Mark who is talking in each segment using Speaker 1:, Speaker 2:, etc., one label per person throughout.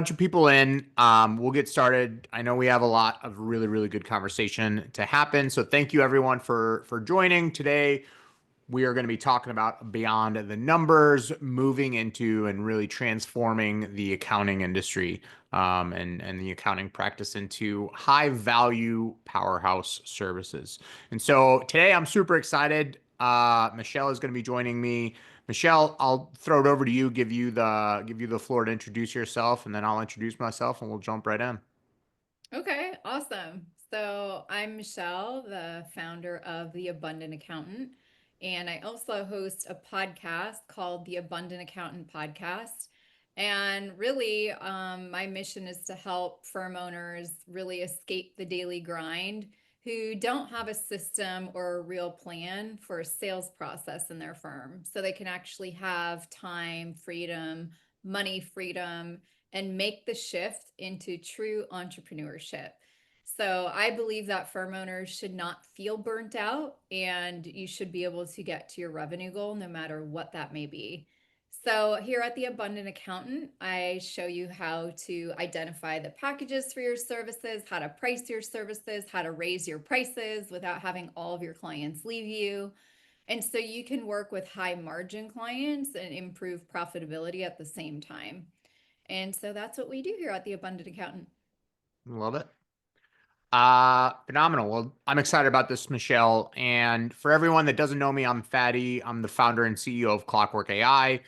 Speaker 1: Bunch of people in. We'll get started. I know we have a lot of really, really good conversation to happen. So thank you everyone for joining today. We are going to be talking about beyond the numbers, moving into and really transforming the accounting industry and the accounting practice into high value powerhouse services. And so today I'm super excited. Michelle is going to be joining me. Michelle, I'll throw it over to you, give you the floor to introduce yourself, and then I'll introduce myself and we'll jump right in.
Speaker 2: Okay, awesome. So I'm Michelle, the founder of The Abundant Accountant, and I also host a podcast called The Abundant Accountant Podcast. And really, my mission is to help firm owners really escape the daily grind who don't have a system or a real plan for a sales process in their firm. So they can actually have time, freedom, money freedom, and make the shift into true entrepreneurship. So I believe that firm owners should not feel burnt out and you should be able to get to your revenue goal no matter what that may be. So, here at the Abundant Accountant, I show you how to identify the packages for your services, how to price your services, how to raise your prices without having all of your clients leave you. And so you can work with high margin clients and improve profitability at the same time. And so that's what we do here at the Abundant Accountant.
Speaker 1: Love it. Phenomenal. Well, I'm excited about this, Michelle. And for everyone that doesn't know me, I'm Fady. I'm the founder and CEO of Clockwork.ai.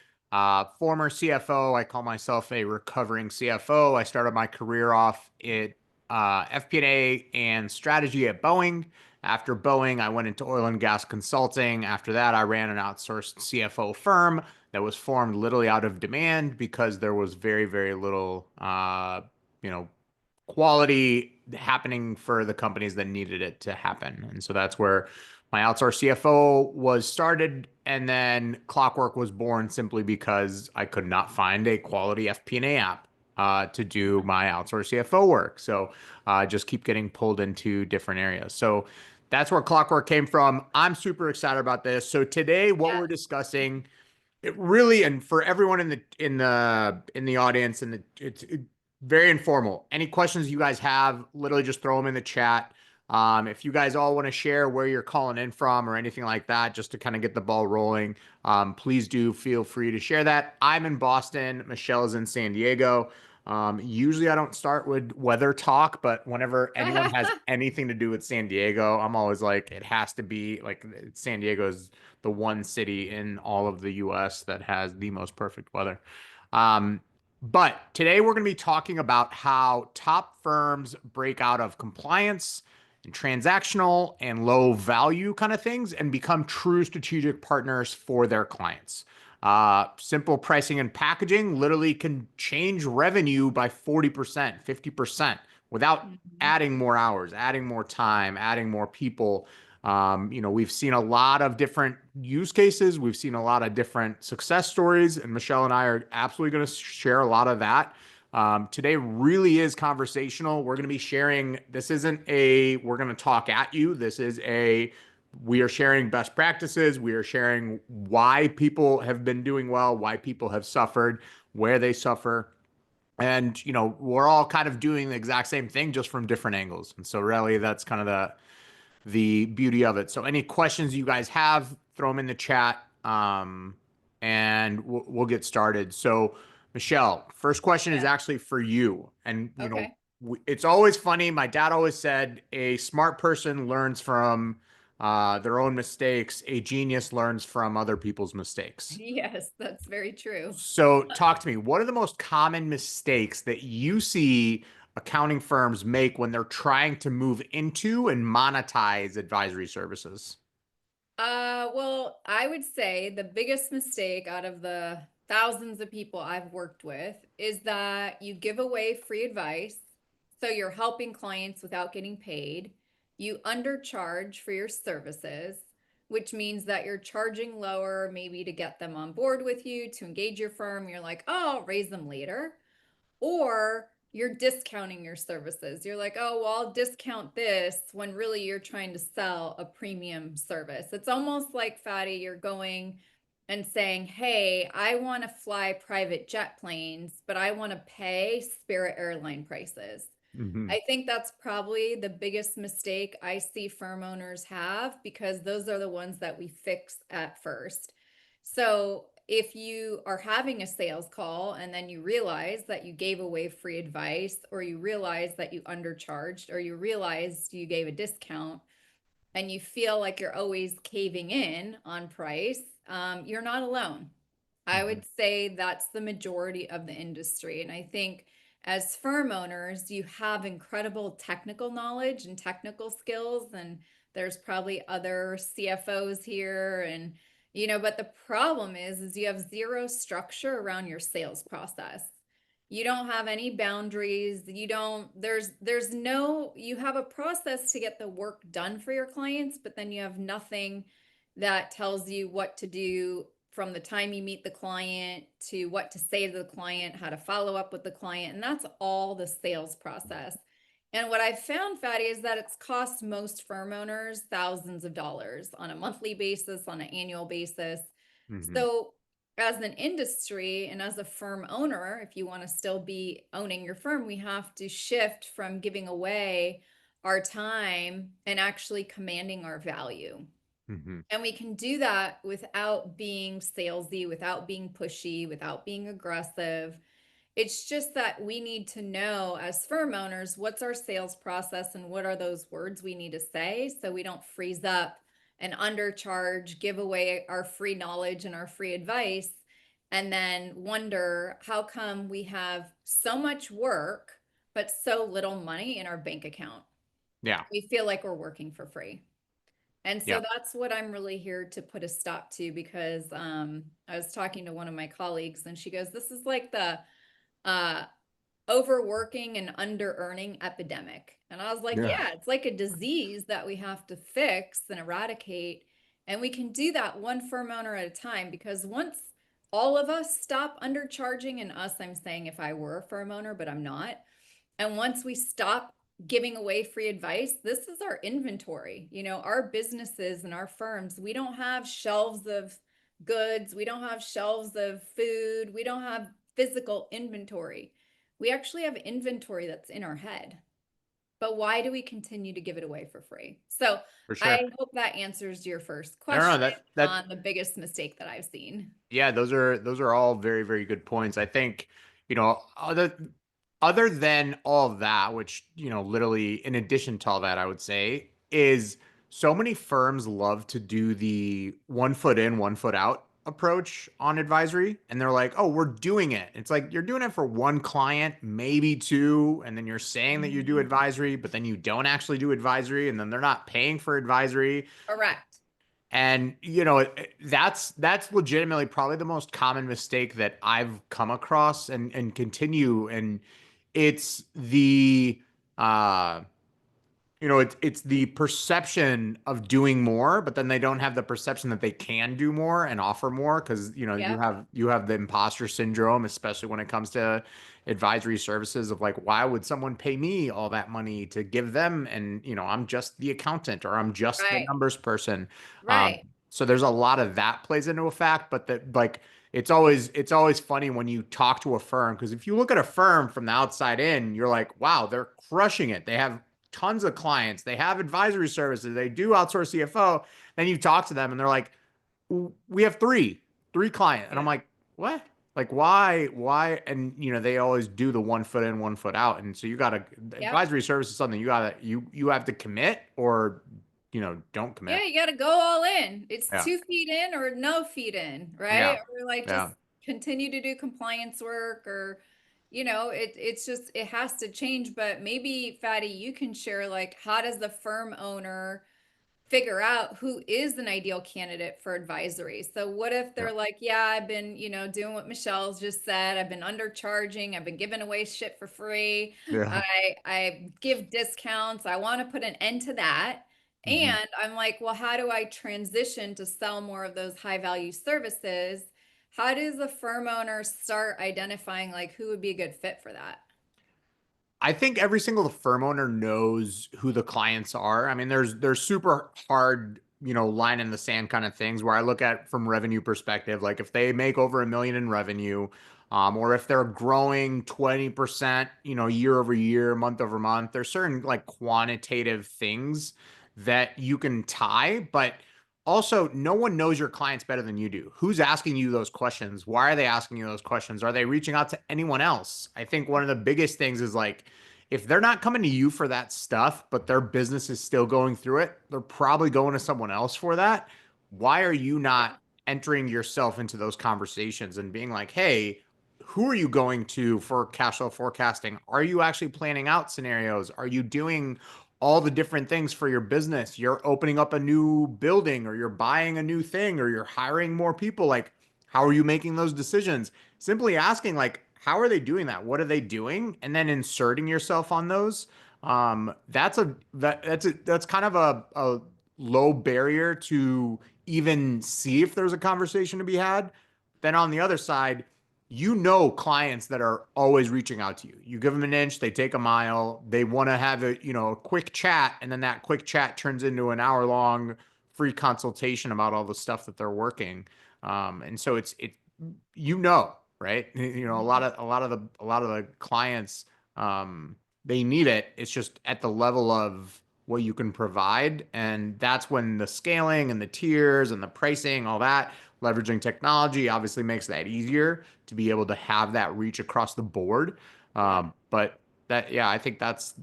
Speaker 1: Former CFO. I call myself a recovering CFO. I started my career off at FP&A and strategy at Boeing. After Boeing, I went into oil and gas consulting. After that, I ran an outsourced CFO firm that was formed literally out of demand because there was very, very little, you know, quality happening for the companies that needed it to happen. And so that's where my outsourced CFO was started. And then Clockwork was born simply because I could not find a quality FP&A app to do my outsourced CFO work. So just keep getting pulled into different areas. So that's where Clockwork came from. I'm super excited about this. So today, what
Speaker 2: Yeah.
Speaker 1: we're discussing, it really, and for everyone in the audience, and it's very informal. Any questions you guys have, literally just throw them in the chat. If you guys all want to share where you're calling in from or anything like that, just to kind of get the ball rolling, please do feel free to share that. I'm in Boston. Michelle is in San Diego. Usually I don't start with weather talk, but whenever anyone has anything to do with San Diego, I'm always like, it has to be like San Diego's the one city in all of the US that has the most perfect weather. Um, but today we're going to be talking about how top firms break out of compliance and transactional and low value kind of things and become true strategic partners for their clients. Simple pricing and packaging literally can change revenue by 40%, 50% without
Speaker 2: Mhm.
Speaker 1: adding more hours, adding more time, adding more people. We've seen a lot of different use cases. We've seen a lot of different success stories, and Michelle and I are absolutely going to share a lot of that. Today really is conversational. We're going to be sharing. This isn't a, we're going to talk at you. We are sharing best practices. We are sharing why people have been doing well, why people have suffered, where they suffer. And, we're all kind of doing the exact same thing, just from different angles. And so really that's kind of the beauty of it. So any questions you guys have, throw them in the chat, and we'll get started. So Michelle, first question is
Speaker 2: Yeah.
Speaker 1: actually for you. And
Speaker 2: Okay.
Speaker 1: it's always funny. My dad always said a smart person learns from their own mistakes. A genius learns from other people's mistakes.
Speaker 2: Yes, that's very true.
Speaker 1: So talk to me. What are the most common mistakes that you see accounting firms make when they're trying to move into and monetize advisory services?
Speaker 2: Well, I would say the biggest mistake out of the thousands of people I've worked with is that you give away free advice. So you're helping clients without getting paid. You undercharge for your services, which means that you're charging lower, maybe to get them on board with you, to engage your firm. You're like, oh, I'll raise them later. Or you're discounting your services. You're like, oh, well, I'll discount this when really you're trying to sell a premium service. It's almost like, Fatty, you're going and saying, hey, I want to fly private jet planes, but I want to pay Spirit airline prices.
Speaker 1: Hmm.
Speaker 2: I think that's probably the biggest mistake I see firm owners have, because those are the ones that we fix at first. So if you are having a sales call and then you realize that you gave away free advice, or you realize that you undercharged, or you realized you gave a discount, and you feel like you're always caving in on price, you're not alone. I
Speaker 1: Hmm.
Speaker 2: would say that's the majority of the industry. And I think as firm owners, you have incredible technical knowledge and technical skills. And there's probably other CFOs here. And, but the problem is you have zero structure around your sales process. You don't have any boundaries. There's no, you have a process to get the work done for your clients, but then you have nothing that tells you what to do from the time you meet the client to what to say to the client, how to follow up with the client. And that's all the sales process. And what I've found, Fatty, is that it's cost most firm owners thousands of dollars on a monthly basis, on an annual basis.
Speaker 1: Hmm.
Speaker 2: So, as an industry and as a firm owner, if you want to still be owning your firm, we have to shift from giving away our time and actually commanding our value.
Speaker 1: Hmm.
Speaker 2: And we can do that without being salesy, without being pushy, without being aggressive. It's just that we need to know as firm owners what's our sales process and what are those words we need to say so we don't freeze up and undercharge, give away our free knowledge and our free advice, and then wonder how come we have so much work but so little money in our bank account.
Speaker 1: Yeah.
Speaker 2: We feel like we're working for free. And so
Speaker 1: Yeah.
Speaker 2: that's what I'm really here to put a stop to, because I was talking to one of my colleagues and she goes, this is like the uh, overworking and under earning epidemic. And I was like,
Speaker 1: Yeah.
Speaker 2: yeah, it's like a disease that we have to fix and eradicate. And we can do that one firm owner at a time, because once all of us stop undercharging, and us, I'm saying if I were a firm owner, but I'm not, and once we stop giving away free advice, this is our inventory. Our businesses and our firms, we don't have shelves of goods, we don't have shelves of food, we don't have physical inventory. We actually have inventory that's in our head. But why do we continue to give it away for free? So
Speaker 1: For sure.
Speaker 2: I hope that answers your first
Speaker 1: I don't know
Speaker 2: question
Speaker 1: that
Speaker 2: on the biggest mistake that I've seen.
Speaker 1: yeah, those are all very, very good points. I think, other than all of that, which, literally in addition to all that, I would say, is so many firms love to do the one foot in, one foot out approach on advisory. And they're like, oh, we're doing it. It's like you're doing it for one client, maybe two, and then you're saying that you do
Speaker 2: Mhm.
Speaker 1: advisory, but then you don't actually do advisory, and then they're not paying for advisory.
Speaker 2: Correct.
Speaker 1: And that's legitimately probably the most common mistake that I've come across and continue. And it's the uh it's the perception of doing more, but then they don't have the perception that they can do more and offer more, because you
Speaker 2: Yep.
Speaker 1: have the imposter syndrome, especially when it comes to advisory services, of like, why would someone pay me all that money to give them? And I'm just the accountant, or I'm just the
Speaker 2: Right.
Speaker 1: numbers person. Um,
Speaker 2: Right.
Speaker 1: so there's a lot of that plays into a fact, but that, like, it's always funny when you talk to a firm, because if you look at a firm from the outside in, you're like, wow, they're crushing it. They have tons of clients. They have advisory services. They do outsource CFO. Then you talk to them and they're like, we have three clients. And I'm
Speaker 2: Yeah.
Speaker 1: like, what? Like, why? And they always do the one foot in, one foot out. And so you gotta,
Speaker 2: Yep.
Speaker 1: advisory service is something you have to commit, or don't commit.
Speaker 2: Yeah, you got to go all in. It's
Speaker 1: Yeah.
Speaker 2: 2 feet in or no feet in, right?
Speaker 1: Yeah.
Speaker 2: Or like just
Speaker 1: Yeah.
Speaker 2: continue to do compliance work, or it's just it has to change. But maybe Fatty, you can share, like, how does the firm owner figure out who is an ideal candidate for advisory? So what if
Speaker 1: Yeah.
Speaker 2: they're like, yeah, I've been, doing what Michelle's just said. I've been undercharging. I've been giving away shit for free.
Speaker 1: Yeah.
Speaker 2: I give discounts. I want to put an end to that.
Speaker 1: Mhm.
Speaker 2: And I'm like, well, how do I transition to sell more of those high value services? How does a firm owner start identifying like who would be a good fit for that?
Speaker 1: I think every single firm owner knows who the clients are. I mean, there's super hard line in the sand kind of things where I look at from revenue perspective, like if they make over 1 million in revenue, or if they're growing 20%, year over year, month over month, there's certain like quantitative things that you can tie, but also no one knows your clients better than you do. Who's asking you those questions? Why are they asking you those questions? Are they reaching out to anyone else? I think one of the biggest things is like, if they're not coming to you for that stuff, but their business is still going through it, they're probably going to someone else for that. Why are you
Speaker 2: Yeah.
Speaker 1: not entering yourself into those conversations and being like, hey, who are you going to for cash flow forecasting? Are you actually planning out scenarios? Are you doing all the different things for your business? You're opening up a new building or you're buying a new thing or you're hiring more people. Like, how are you making those decisions? Simply asking, like, how are they doing that? What are they doing? And then inserting yourself on those. That's kind of a low barrier to even see if there's a conversation to be had. Then on the other side, clients that are always reaching out to you. You give them an inch, they take a mile. They want to have a quick chat, and then that quick chat turns into an hour long free consultation about all the stuff that they're working. And so right?
Speaker 2: Mhm.
Speaker 1: A lot of the clients, they need it. It's just at the level of what you can provide, and that's when the scaling and the tiers and the pricing, all that, leveraging technology obviously makes that easier to be able to have that reach across the board.
Speaker 2: Yeah.
Speaker 1: But yeah, I think that's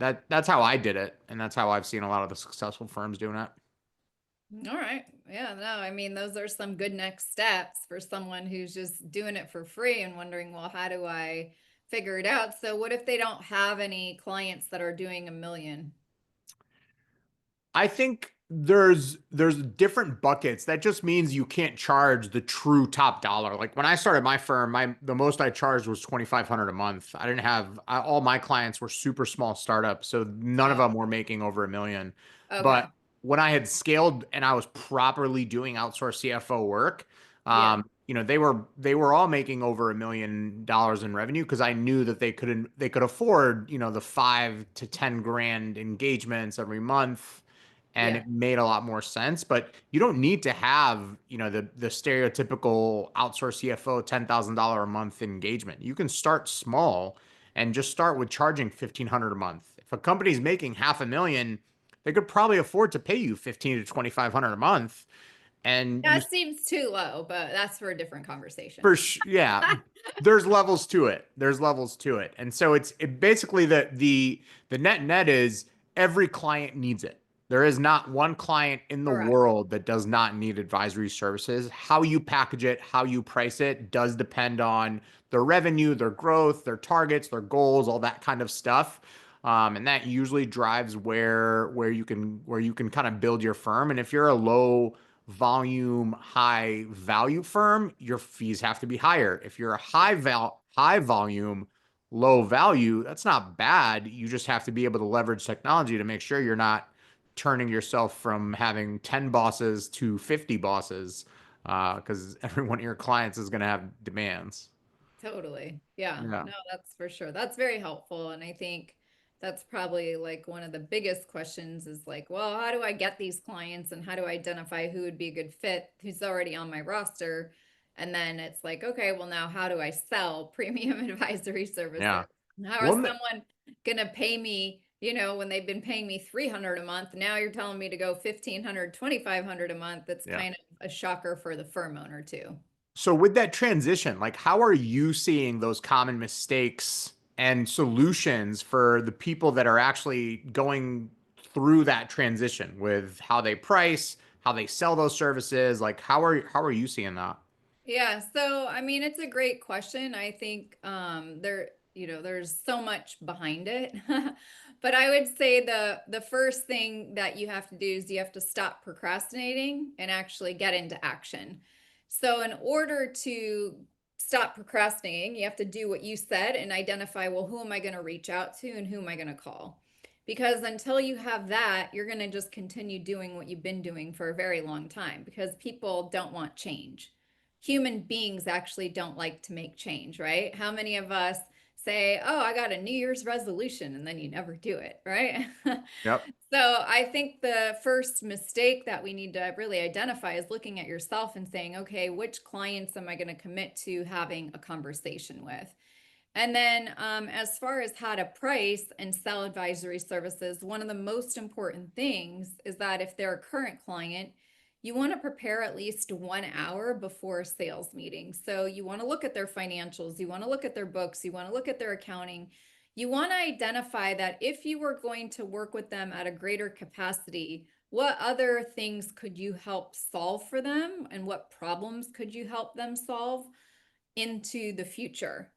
Speaker 1: how I did it, and that's how I've seen a lot of the successful firms doing it.
Speaker 2: All right. Yeah, no, I mean, those are some good next steps for someone who's just doing it for free and wondering, well, how do I figure it out? So, what if they don't have any clients that are doing 1 million?
Speaker 1: I think there's different buckets. That just means you can't charge the true top dollar. Like when I started my firm, the most I charged was 2,500 a month. I didn't have all my clients were super small startups, so none of
Speaker 2: Oh,
Speaker 1: them were making over 1 million.
Speaker 2: okay.
Speaker 1: But when I had scaled and I was properly doing outsourced CFO work,
Speaker 2: Yeah.
Speaker 1: they were all making over $1 million in revenue because I knew that they could afford the 5 to 10 grand engagements every month, and
Speaker 2: Yeah.
Speaker 1: it made a lot more sense. But you don't need to have, the stereotypical outsource CFO $10,000 a month engagement. You can start small and just start with charging 1,500 a month. If a company's making 500,000, they could probably afford to pay you 15 to 2,500 a month. And you
Speaker 2: That seems too low, but that's for a different conversation.
Speaker 1: For sure, yeah. There's levels to it. There's levels to it, and so basically the net is every client needs it. There is not one client in the
Speaker 2: Correct.
Speaker 1: world that does not need advisory services. How you package it, how you price it, does depend on their revenue, their growth, their targets, their goals, all that kind of stuff. And that usually drives where you can kind of build your firm. And if you're a low volume, high value firm, your fees have to be higher. If you're a
Speaker 2: Yeah.
Speaker 1: high volume, low value, that's not bad. You just have to be able to leverage technology to make sure you're not turning yourself from having 10 bosses to 50 bosses, because every one of your clients is going to have demands.
Speaker 2: Totally. Yeah.
Speaker 1: Yeah.
Speaker 2: No, that's for sure. That's very helpful. And I think that's probably like one of the biggest questions is like, well, how do I get these clients and how do I identify who would be a good fit, who's already on my roster? And then it's like, okay, well, now how do I sell premium advisory services?
Speaker 1: Yeah.
Speaker 2: How is
Speaker 1: Well,
Speaker 2: someone gonna pay me, when they've been paying me 300 a month, now you're telling me to go 1,500, 2,500 a month. That's
Speaker 1: yeah.
Speaker 2: kind of a shocker for the firm owner too.
Speaker 1: So with that transition, like how are you seeing those common mistakes and solutions for the people that are actually going through that transition with how they price, how they sell those services? Like how are you seeing that?
Speaker 2: Yeah, so I mean, it's a great question. I think there's so much behind it. But I would say the first thing that you have to do is you have to stop procrastinating and actually get into action. So in order to stop procrastinating, you have to do what you said and identify, well, who am I going to reach out to and who am I going to call? Because until you have that, you're going to just continue doing what you've been doing for a very long time because people don't want change. Human beings actually don't like to make change, right? How many of us say, oh, I got a New Year's resolution, and then you never do it, right?
Speaker 1: Yep.
Speaker 2: So I think the first mistake that we need to really identify is looking at yourself and saying, okay, which clients am I going to commit to having a conversation with? And then, as far as how to price and sell advisory services, one of the most important things is that if they're a current client, you want to prepare at least 1 hour before a sales meeting. So you want to look at their financials, you want to look at their books, you want to look at their accounting. You want to identify that if you were going to work with them at a greater capacity, what other things could you help solve for them and what problems could you help them solve into the future?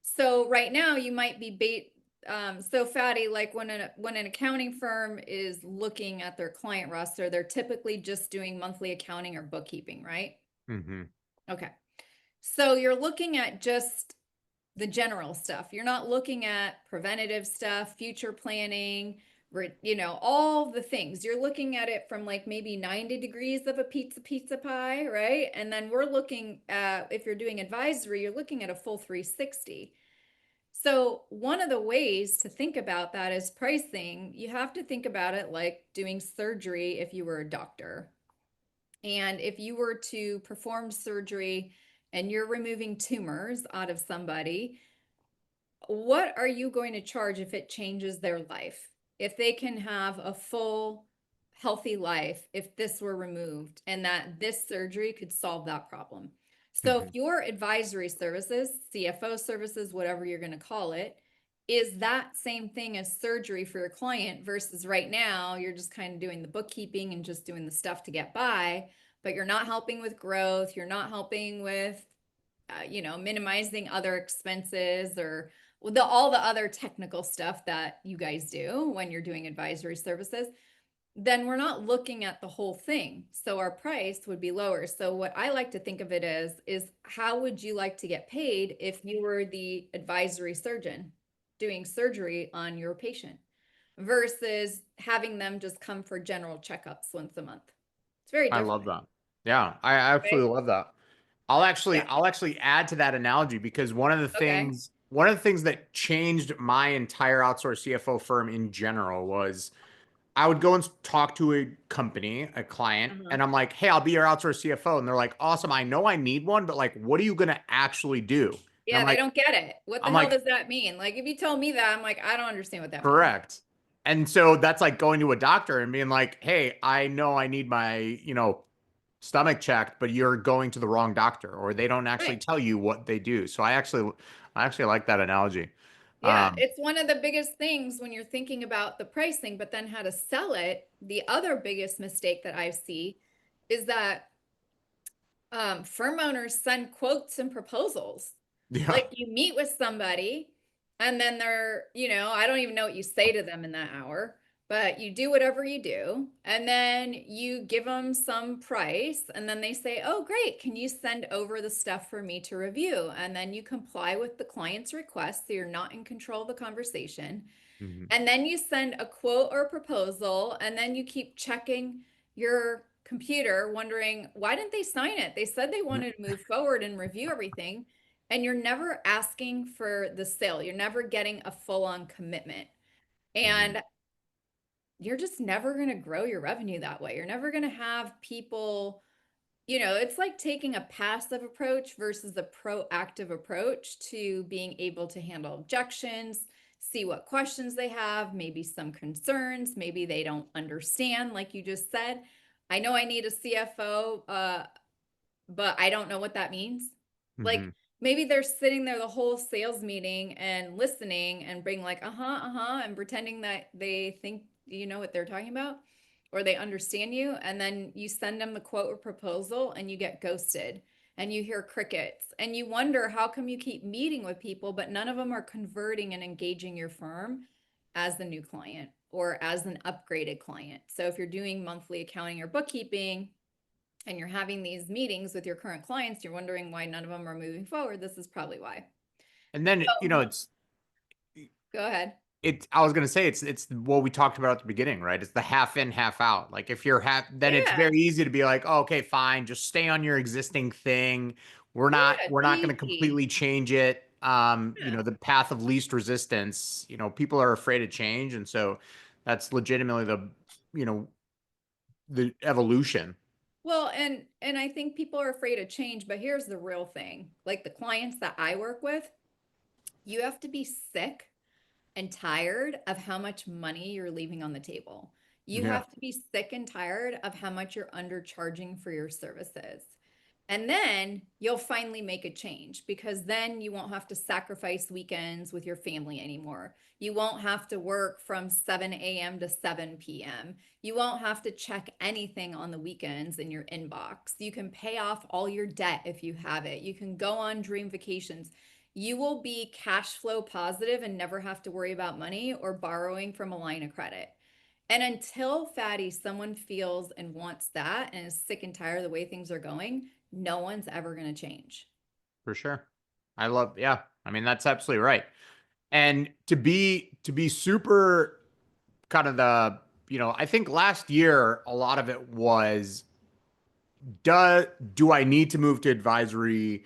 Speaker 2: So right now you might be so Fady, like when an accounting firm is looking at their client roster, they're typically just doing monthly accounting or bookkeeping, right?
Speaker 1: Mm-hmm.
Speaker 2: Okay. So you're looking at just the general stuff. You're not looking at preventative stuff, future planning, all the things. You're looking at it from like maybe 90 degrees of a pizza pie, right? And then we're looking at, if you're doing advisory, you're looking at a full 360. So, one of the ways to think about that is pricing. You have to think about it like doing surgery if you were a doctor. And if you were to perform surgery and you're removing tumors out of somebody, what are you going to charge if it changes their life? If they can have a full, healthy life, if this were removed and that this surgery could solve that problem. So, if
Speaker 1: Mm-hmm.
Speaker 2: your advisory services, CFO services, whatever you're going to call it, is that same thing as surgery for your client versus right now, you're just kind of doing the bookkeeping and just doing the stuff to get by, but you're not helping with growth, you're not helping with minimizing other expenses or all the other technical stuff that you guys do when you're doing advisory services, then we're not looking at the whole thing. So our price would be lower. So what I like to think of it as is how would you like to get paid if you were the advisory surgeon doing surgery on your patient versus having them just come for general checkups once a month? It's very
Speaker 1: I love
Speaker 2: different,
Speaker 1: that. Yeah, I
Speaker 2: right?
Speaker 1: absolutely love that. I'll actually
Speaker 2: Yeah.
Speaker 1: I'll actually add to that analogy because
Speaker 2: Okay.
Speaker 1: one of the things that changed my entire outsourced CFO firm in general was I would go and talk to a company, a client,
Speaker 2: Uh-huh.
Speaker 1: and I'm like, "Hey, I'll be your outsourced CFO." And they're like, "Awesome, I know I need one, but like what are you going to actually do?" And
Speaker 2: Yeah, they don't get it. What the
Speaker 1: I'm
Speaker 2: hell
Speaker 1: like,
Speaker 2: does that mean? Like, if you tell me that, I'm like, I don't understand what that means.
Speaker 1: "Correct." And so that's like going to a doctor and being like, "Hey, I know I need my, stomach checked, but you're going to the wrong doctor, or they don't actually
Speaker 2: Right.
Speaker 1: tell you what they do." So I actually like that analogy.
Speaker 2: Yeah,
Speaker 1: Um,
Speaker 2: it's one of the biggest things when you're thinking about the pricing, but then how to sell it. The other biggest mistake that I see is that firm owners send quotes and proposals.
Speaker 1: yeah.
Speaker 2: Like you meet with somebody and then I don't even know what you say to them in that hour, but you do whatever you do. And then you give them some price. And then they say, oh, great. Can you send over the stuff for me to review? And then you comply with the client's request. So you're not in control of the conversation.
Speaker 1: Mhm.
Speaker 2: And then you send a quote or proposal, and then you keep checking your computer, wondering, why didn't they sign it? They said they wanted to move forward and review everything. And you're never asking for the sale, you're never getting a full on commitment.
Speaker 1: Mhm.
Speaker 2: And you're just never going to grow your revenue that way. You're never going to have people, it's like taking a passive approach versus a proactive approach to being able to handle objections, see what questions they have, maybe some concerns, maybe they don't understand, like you just said. I know I need a CFO, but I don't know what that means. Like
Speaker 1: Mhm.
Speaker 2: maybe they're sitting there the whole sales meeting and listening and being like, and pretending that they think you know what they're talking about or they understand you. And then you send them the quote or proposal and you get ghosted and you hear crickets and you wonder how come you keep meeting with people, but none of them are converting and engaging your firm as the new client or as an upgraded client. So if you're doing monthly accounting or bookkeeping, and you're having these meetings with your current clients, you're wondering why none of them are moving forward. This is probably why.
Speaker 1: And then,
Speaker 2: So go ahead.
Speaker 1: I was gonna say it's what we talked about at the beginning, right? It's the half in, half out. Like if you're half, then it's
Speaker 2: Yeah.
Speaker 1: very easy to be like, oh, okay, fine, just stay on your existing thing.
Speaker 2: Yeah.
Speaker 1: We're
Speaker 2: It's
Speaker 1: not gonna
Speaker 2: easy.
Speaker 1: completely change it.
Speaker 2: Yeah.
Speaker 1: the path of least resistance. People are afraid of change. And so that's legitimately you know, the evolution.
Speaker 2: Well, and I think people are afraid of change, but here's the real thing. Like the clients that I work with, you have to be sick and tired of how much money you're leaving on the table. You
Speaker 1: Yeah,
Speaker 2: have to be sick and tired of how much you're undercharging for your services. And then you'll finally make a change because then you won't have to sacrifice weekends with your family anymore. You won't have to work from 7 a.m. to 7 p.m. You won't have to check anything on the weekends in your inbox. You can pay off all your debt if you have it. You can go on dream vacations. You will be cash flow positive and never have to worry about money or borrowing from a line of credit. And until Fatty, someone feels and wants that and is sick and tired of the way things are going, no one's ever going to change.
Speaker 1: for sure. Yeah. I mean, that's absolutely right. And to be super kind of I think last year a lot of it was do I need to move to advisory?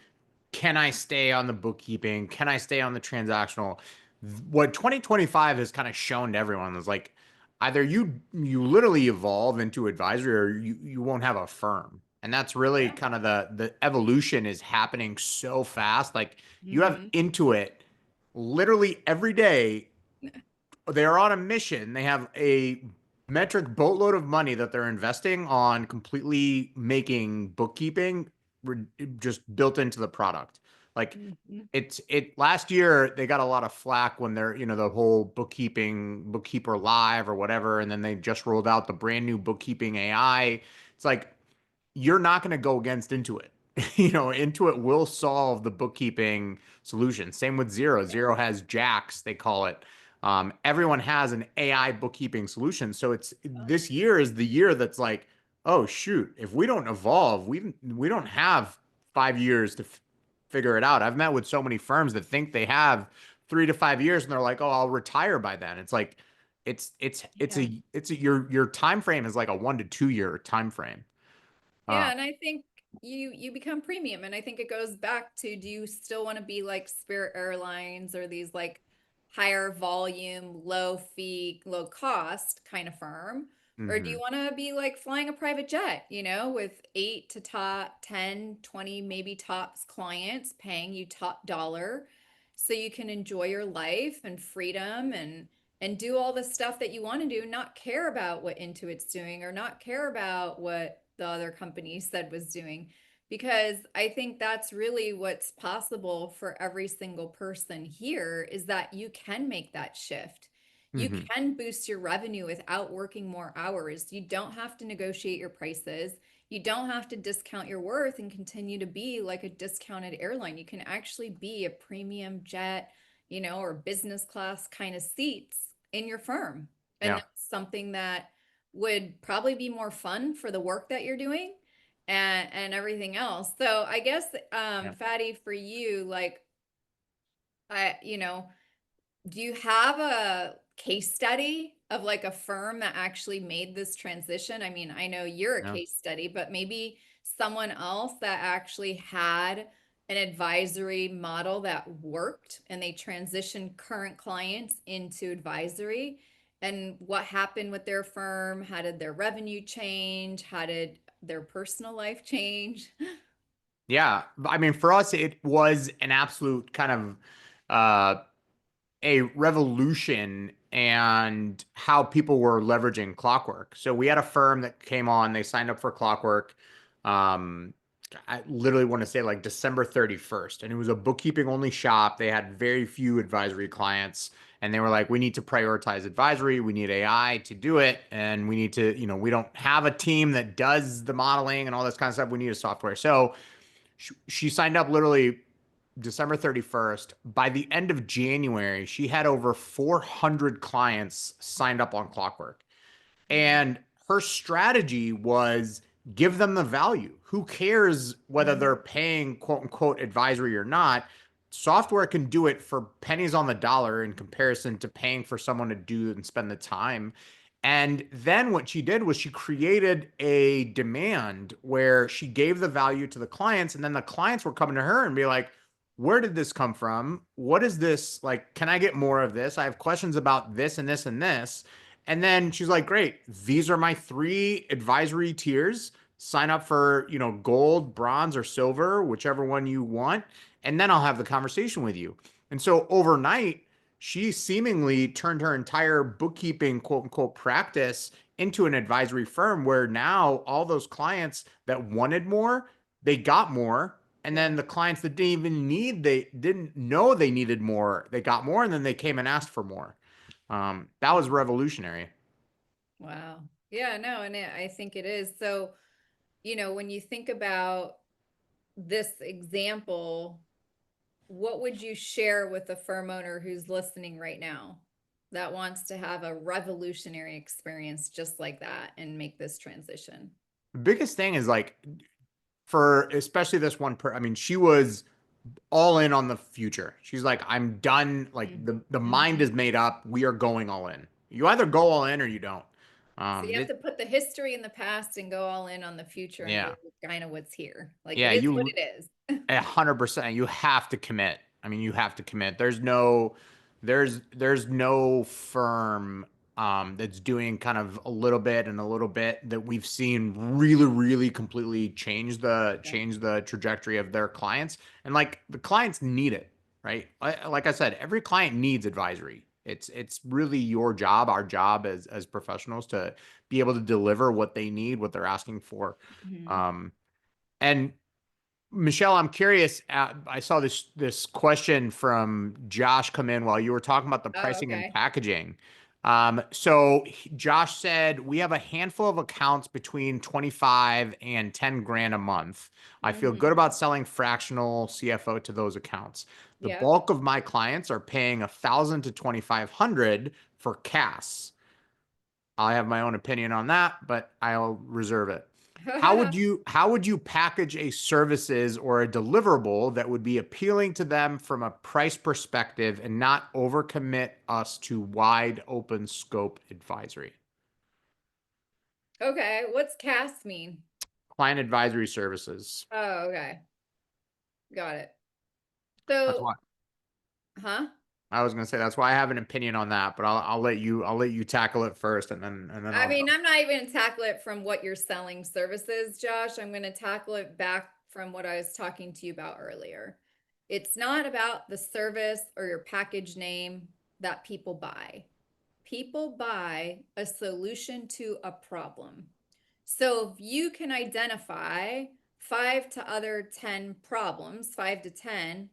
Speaker 1: Can I stay on the bookkeeping? Can I stay on the transactional? What 2025 has kind of shown to everyone is like either you literally evolve into advisory or you won't have a firm. And that's really
Speaker 2: Yeah.
Speaker 1: kind of the evolution is happening so fast. Like you have
Speaker 2: Hmm.
Speaker 1: Intuit literally every day they are on a mission. They have a metric boatload of money that they're investing on completely making bookkeeping just built into the product. Like
Speaker 2: Hmm.
Speaker 1: it last year they got a lot of flack when they're, the whole bookkeeper live or whatever, and then they just rolled out the brand new bookkeeping AI. It's like you're not going to go against Intuit. Intuit will solve the bookkeeping solution. Same with Zero.
Speaker 2: Yeah.
Speaker 1: Zero has Jax, they call it. Everyone has an AI bookkeeping solution. So it's this year is the year that's like, oh shoot, if we don't evolve, we don't have 5 years to figure it out. I've met with so many firms that think they have 3 to 5 years, and they're like, oh, I'll retire by then. It's like,
Speaker 2: Yeah.
Speaker 1: your time frame is like a 1 to 2 year time frame. Uh,
Speaker 2: Yeah, and I think you become premium, and I think it goes back to, do you still want to be like Spirit Airlines or these like higher volume, low fee, low cost kind of firm? Or do you
Speaker 1: mhm.
Speaker 2: want to be like flying a private jet, with 8 to top 10, 20 maybe tops clients paying you top dollar so you can enjoy your life and freedom and do all the stuff that you want to do, not care about what Intuit's doing or not care about what the other company said was doing. Because I think that's really what's possible for every single person here is that you can make that shift. You
Speaker 1: Mhm.
Speaker 2: can boost your revenue without working more hours. You don't have to negotiate your prices. You don't have to discount your worth and continue to be like a discounted airline. You can actually be a premium jet, or business class kind of seats in your firm. And
Speaker 1: Yeah.
Speaker 2: that's something that would probably be more fun for the work that you're doing and everything else. So I guess
Speaker 1: Yeah.
Speaker 2: Fatty, for you, like I, do you have a case study of like a firm that actually made this transition? I mean, I know you're a
Speaker 1: Yeah.
Speaker 2: case study, but maybe someone else that actually had an advisory model that worked and they transitioned current clients into advisory. And what happened with their firm? How did their revenue change? How did their personal life change?
Speaker 1: Yeah. I mean, for us, it was an absolute kind of uh, a revolution and how people were leveraging Clockwork. So we had a firm that came on, they signed up for Clockwork. Um, I literally want to say like December 31st, and it was a bookkeeping only shop. They had very few advisory clients, and they were like, we need to prioritize advisory. We need AI to do it. And we need to, we don't have a team that does the modeling and all this kind of stuff. We need a software. So she signed up literally December 31st. By the end of January, she had over 400 clients signed up on Clockwork.
Speaker 2: Mm,
Speaker 1: And her strategy was give them the value. Who cares whether
Speaker 2: mm,
Speaker 1: they're paying quote unquote advisory or not? Software can do it for pennies on the dollar in comparison to paying for someone to do and spend the time. And then what she did was she created a demand where she gave the value to the clients, and then the clients were coming to her and be like, where did this come from? What is this? Like, can I get more of this? I have questions about this and this and this. And then she's like, great, these are my three advisory tiers. Sign up for, gold, bronze, or silver, whichever one you want. And then I'll have the conversation with you. And so overnight, she seemingly turned her entire bookkeeping, quote unquote, practice into an advisory firm where now all those clients that wanted more, they got more. And
Speaker 2: Yeah.
Speaker 1: then the clients that didn't even they didn't know they needed more, they got more, and then they came and asked for more. That was revolutionary.
Speaker 2: Wow. Yeah, no, and I think it is. So, when you think about this example, what would you share with a firm owner who's listening right now that wants to have a revolutionary experience just like that and make this transition?
Speaker 1: The biggest thing is like for especially this I mean, she was all in on the future. She's like, I'm done. Like the mind
Speaker 2: Mm-hmm.
Speaker 1: is made up. We are going all in. You either go all in or you don't.
Speaker 2: So you have to put the history in the past and go all in on the future and
Speaker 1: Yeah.
Speaker 2: deal with kind of what's here. Like it
Speaker 1: Yeah,
Speaker 2: is what
Speaker 1: you
Speaker 2: it is.
Speaker 1: 100%. You have to commit. I mean, you have to commit. There's no firm that's doing kind of a little bit and a little bit that we've seen really, really completely
Speaker 2: Yeah.
Speaker 1: change the trajectory of their clients. And like the clients need it, right? Like I said, every client needs advisory. It's really your job, our job as professionals to be able to deliver what they need, what they're asking for.
Speaker 2: Mhm.
Speaker 1: Um, and Michelle, I'm curious. I saw this question from Josh come in while you were talking about the
Speaker 2: Oh,
Speaker 1: pricing and
Speaker 2: okay.
Speaker 1: packaging. Josh said we have a handful of accounts between 25 and 10 grand a month. I feel good
Speaker 2: Hmm.
Speaker 1: about selling fractional CFO to those accounts. The
Speaker 2: Yep.
Speaker 1: bulk of my clients are paying 1,000 to 2,500 for CAS. I have my own opinion on that, but I'll reserve it. How would you package a services or a deliverable that would be appealing to them from a price perspective and not overcommit us to wide open scope advisory?
Speaker 2: Okay. What's cast mean?
Speaker 1: Client advisory services.
Speaker 2: Oh, okay. Got it.
Speaker 1: That's
Speaker 2: So,
Speaker 1: why
Speaker 2: huh?
Speaker 1: I was gonna say that's why I have an opinion on that, but I'll let you tackle it first and then
Speaker 2: I
Speaker 1: I'll go.
Speaker 2: mean, I'm not even gonna tackle it from what you're selling services, Josh. I'm gonna tackle it back from what I was talking to you about earlier. It's not about the service or your package name that people buy. People buy a solution to a problem. So if you can identify 5 to 10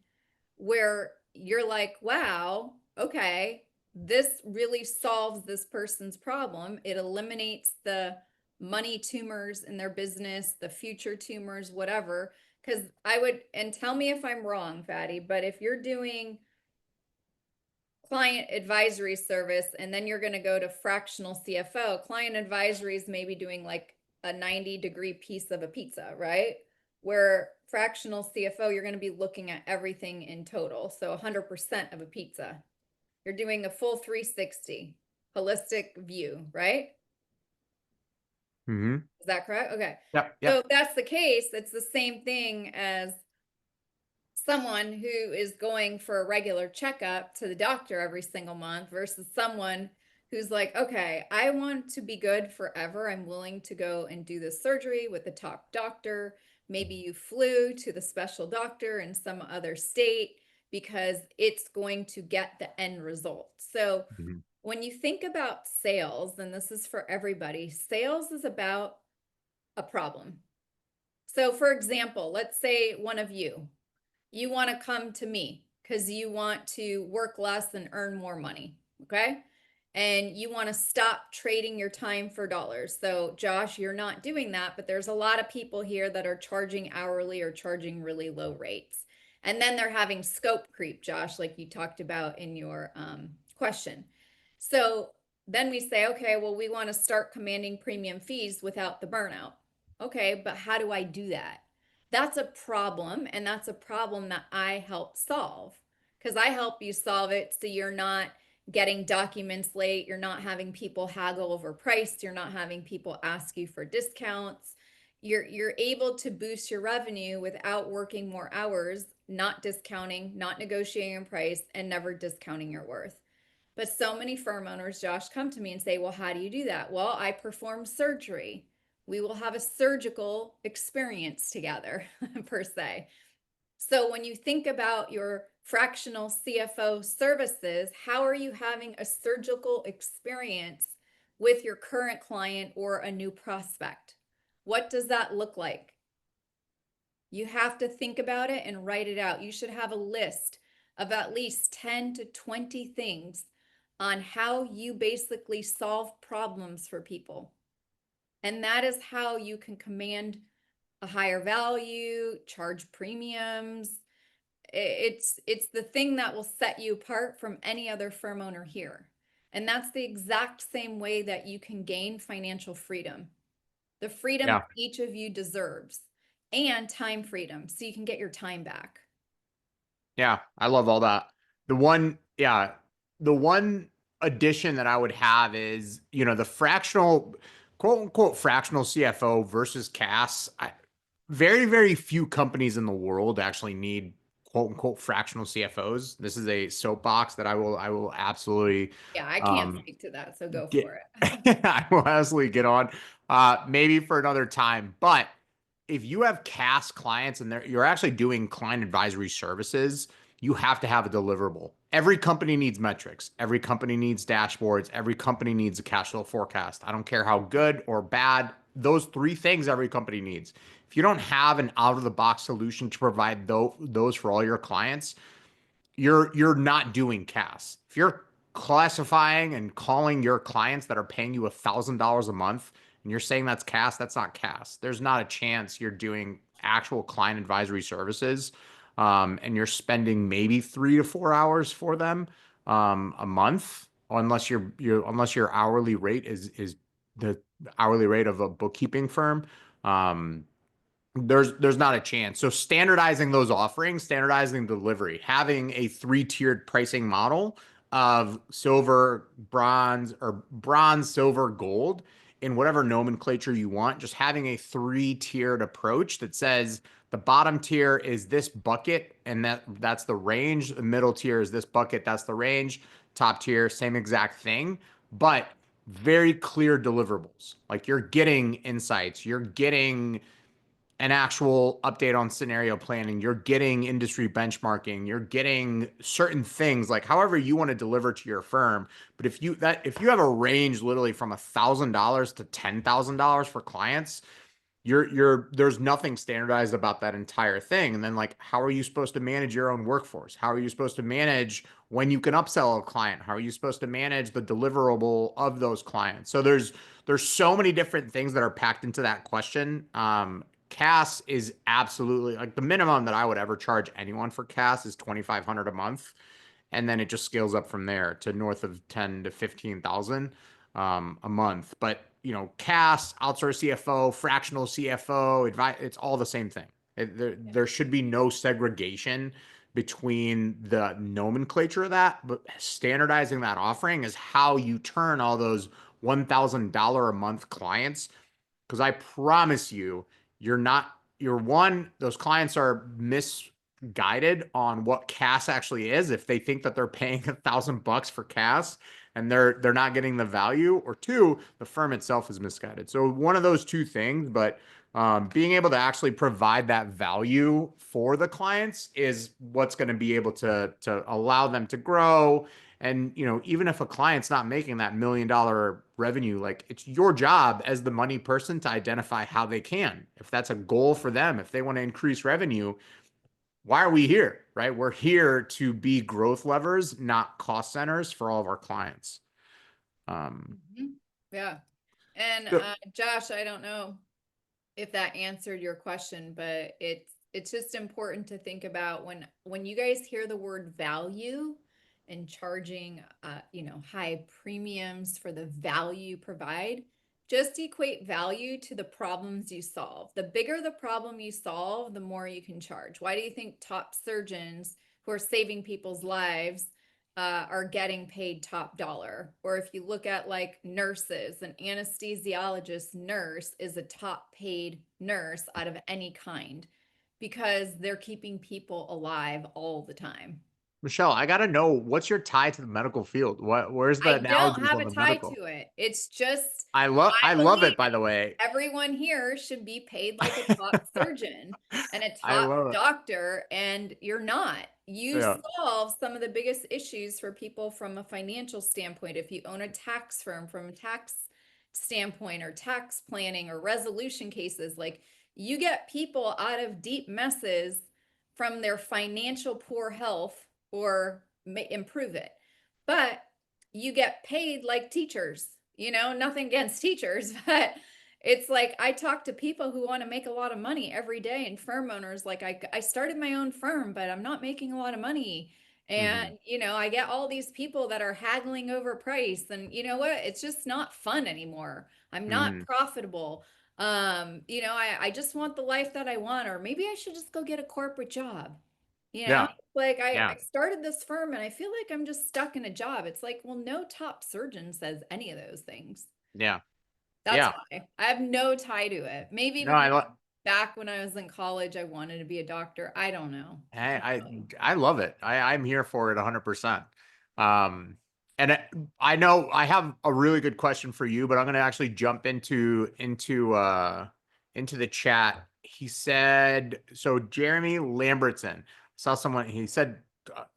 Speaker 2: where you're like, wow, okay, this really solves this person's problem. It eliminates the money tumors in their business, the future tumors, whatever. Because and tell me if I'm wrong, Fady, but if you're doing client advisory service and then you're going to go to fractional CFO, client advisory is maybe doing like a 90-degree piece of a pizza, right? Where fractional CFO, you're going to be looking at everything in total. So 100% of a pizza. You're doing a full 360 holistic view, right?
Speaker 1: Mm-hmm.
Speaker 2: Is that correct? Okay.
Speaker 1: Yep,
Speaker 2: So
Speaker 1: yep.
Speaker 2: if that's the case, it's the same thing as someone who is going for a regular checkup to the doctor every single month versus someone who's like, okay, I want to be good forever. I'm willing to go and do this surgery with the top doctor. Maybe you flew to the special doctor in some other state because it's going to get the end result. So
Speaker 1: Mhm.
Speaker 2: when you think about sales, and this is for everybody, sales is about a problem. So, for example, let's say one of you want to come to me because you want to work less and earn more money. Okay. And you want to stop trading your time for dollars. So, Josh, you're not doing that, but there's a lot of people here that are charging hourly or charging really low rates. And then they're having scope creep, Josh, like you talked about in your question. So then we say, okay, well, we want to start commanding premium fees without the burnout. Okay, but how do I do that? That's a problem, and that's a problem that I help solve because I help you solve it so you're not getting documents late, you're not having people haggle over price, you're not having people ask you for discounts. You're able to boost your revenue without working more hours not discounting, not negotiating a price, and never discounting your worth. But so many firm owners, Josh, come to me and say, well, how do you do that? Well, I perform surgery. We will have a surgical experience together, per se. So when you think about your fractional CFO services, how are you having a surgical experience with your current client or a new prospect? What does that look like? You have to think about it and write it out. You should have a list of at least 10 to 20 things on how you basically solve problems for people. And that is how you can command a higher value, charge premiums. It's the thing that will set you apart from any other firm owner here. And that's the exact same way that you can gain financial freedom. The freedom
Speaker 1: Yeah.
Speaker 2: each of you deserves, and time freedom so you can get your time back.
Speaker 1: Yeah, I love all that. The one addition that I would have is, the fractional, quote unquote, fractional CFO versus CAS. Very, very few companies in the world actually need quote unquote fractional CFOs. This is a soapbox that I will absolutely
Speaker 2: Yeah, I can't
Speaker 1: um
Speaker 2: speak to that, so go
Speaker 1: get
Speaker 2: for it.
Speaker 1: I will absolutely get on maybe for another time. But if you have CAS clients and you're actually doing client advisory services, you have to have a deliverable. Every company needs metrics. Every company needs dashboards. Every company needs a cash flow forecast. I don't care how good or bad, those three things every company needs. If you don't have an out of the box solution to provide those for all your clients, you're not doing CAS. If you're classifying and calling your clients that are paying you $1,000 a month and you're saying that's CAS, that's not CAS. There's not a chance you're doing actual client advisory services, and you're spending maybe 3 to 4 hours for them a month, unless your hourly rate is the hourly rate of a bookkeeping firm. Um, there's not a chance. So standardizing those offerings, standardizing delivery, having a three-tiered pricing model of silver, bronze, silver, gold in whatever nomenclature you want, just having a three-tiered approach that says the bottom tier is this bucket and that's the range, the middle tier is this bucket, that's the range, top tier, same exact thing, but very clear deliverables. Like you're getting insights, you're getting an actual update on scenario planning, you're getting industry benchmarking, you're getting certain things like however you want to deliver to your firm. But if you have a range literally from $1,000 to $10,000 for clients, there's nothing standardized about that entire thing. And then like, how are you supposed to manage your own workforce? How are you supposed to manage when you can upsell a client? How are you supposed to manage the deliverable of those clients? So there's so many different things that are packed into that question. CAS is absolutely like the minimum that I would ever charge anyone for CAS is 2,500 a month, and then it just scales up from there to north of 10 to 15,000 a month. But CAS, outsource CFO, fractional CFO, it's all the same thing. There should be no segregation between the nomenclature of that, but standardizing that offering is how you turn all those $1,000 a month clients, because I promise you, you're not, you're one, those clients are misguided on what CAS actually is. If they think that they're paying $1,000 for CAS and they're not getting the value, or two, the firm itself is misguided. So one of those two things, but being able to actually provide that value for the clients is what's going to be able to allow them to grow. And even if a client's not making that $1 million revenue, like it's your job as the money person to identify how they can. If that's a goal for them, if they want to increase revenue, why are we here, right? We're here to be growth levers, not cost centers for all of our clients.
Speaker 2: Mhm. Yeah. And
Speaker 1: So
Speaker 2: Josh, I don't know if that answered your question, but it's just important to think about when you guys hear the word value and charging high premiums for the value you provide, just equate value to the problems you solve. The bigger the problem you solve, the more you can charge. Why do you think top surgeons who are saving people's lives are getting paid top dollar? Or if you look at like nurses, an anesthesiologist nurse is a top paid nurse out of any kind. because they're keeping people alive all the time.
Speaker 1: Michelle, I gotta know, what's your tie to the medical field? Where's the
Speaker 2: I don't
Speaker 1: analogies
Speaker 2: have
Speaker 1: on
Speaker 2: a
Speaker 1: the
Speaker 2: tie
Speaker 1: medical?
Speaker 2: to it. It's just,
Speaker 1: I
Speaker 2: I
Speaker 1: love
Speaker 2: believe
Speaker 1: it, by the way.
Speaker 2: everyone here should be paid like a top surgeon and a
Speaker 1: I
Speaker 2: top
Speaker 1: love it.
Speaker 2: doctor, and you're not. You
Speaker 1: Yeah.
Speaker 2: solve some of the biggest issues for people from a financial standpoint. If you own a tax firm, from a tax standpoint, or tax planning or resolution cases, like you get people out of deep messes from their financial poor health, or improve it. But you get paid like teachers, nothing against teachers, but it's like I talk to people who want to make a lot of money every day, and firm owners like I started my own firm, but I'm not making a lot of money. And
Speaker 1: Hmm.
Speaker 2: I get all these people that are haggling over price, and you know what? It's just not fun anymore. I'm not
Speaker 1: Hmm.
Speaker 2: profitable. I just want the life that I want, or maybe I should just go get a corporate job.
Speaker 1: Yeah.
Speaker 2: Like I
Speaker 1: Yeah.
Speaker 2: started this firm and I feel like I'm just stuck in a job. It's like, well, no top surgeon says any of those things.
Speaker 1: Yeah.
Speaker 2: That's
Speaker 1: Yeah.
Speaker 2: why I have no tie to it. Maybe
Speaker 1: No,
Speaker 2: because back when I was in college, I wanted to be a doctor. I don't know.
Speaker 1: I,
Speaker 2: Can't
Speaker 1: I
Speaker 2: tell you.
Speaker 1: I love it. I'm here for it 100%. Um, and I know I have a really good question for you, but I'm going to actually jump into the chat. He said, so Jeremy Lambertson saw someone, he said,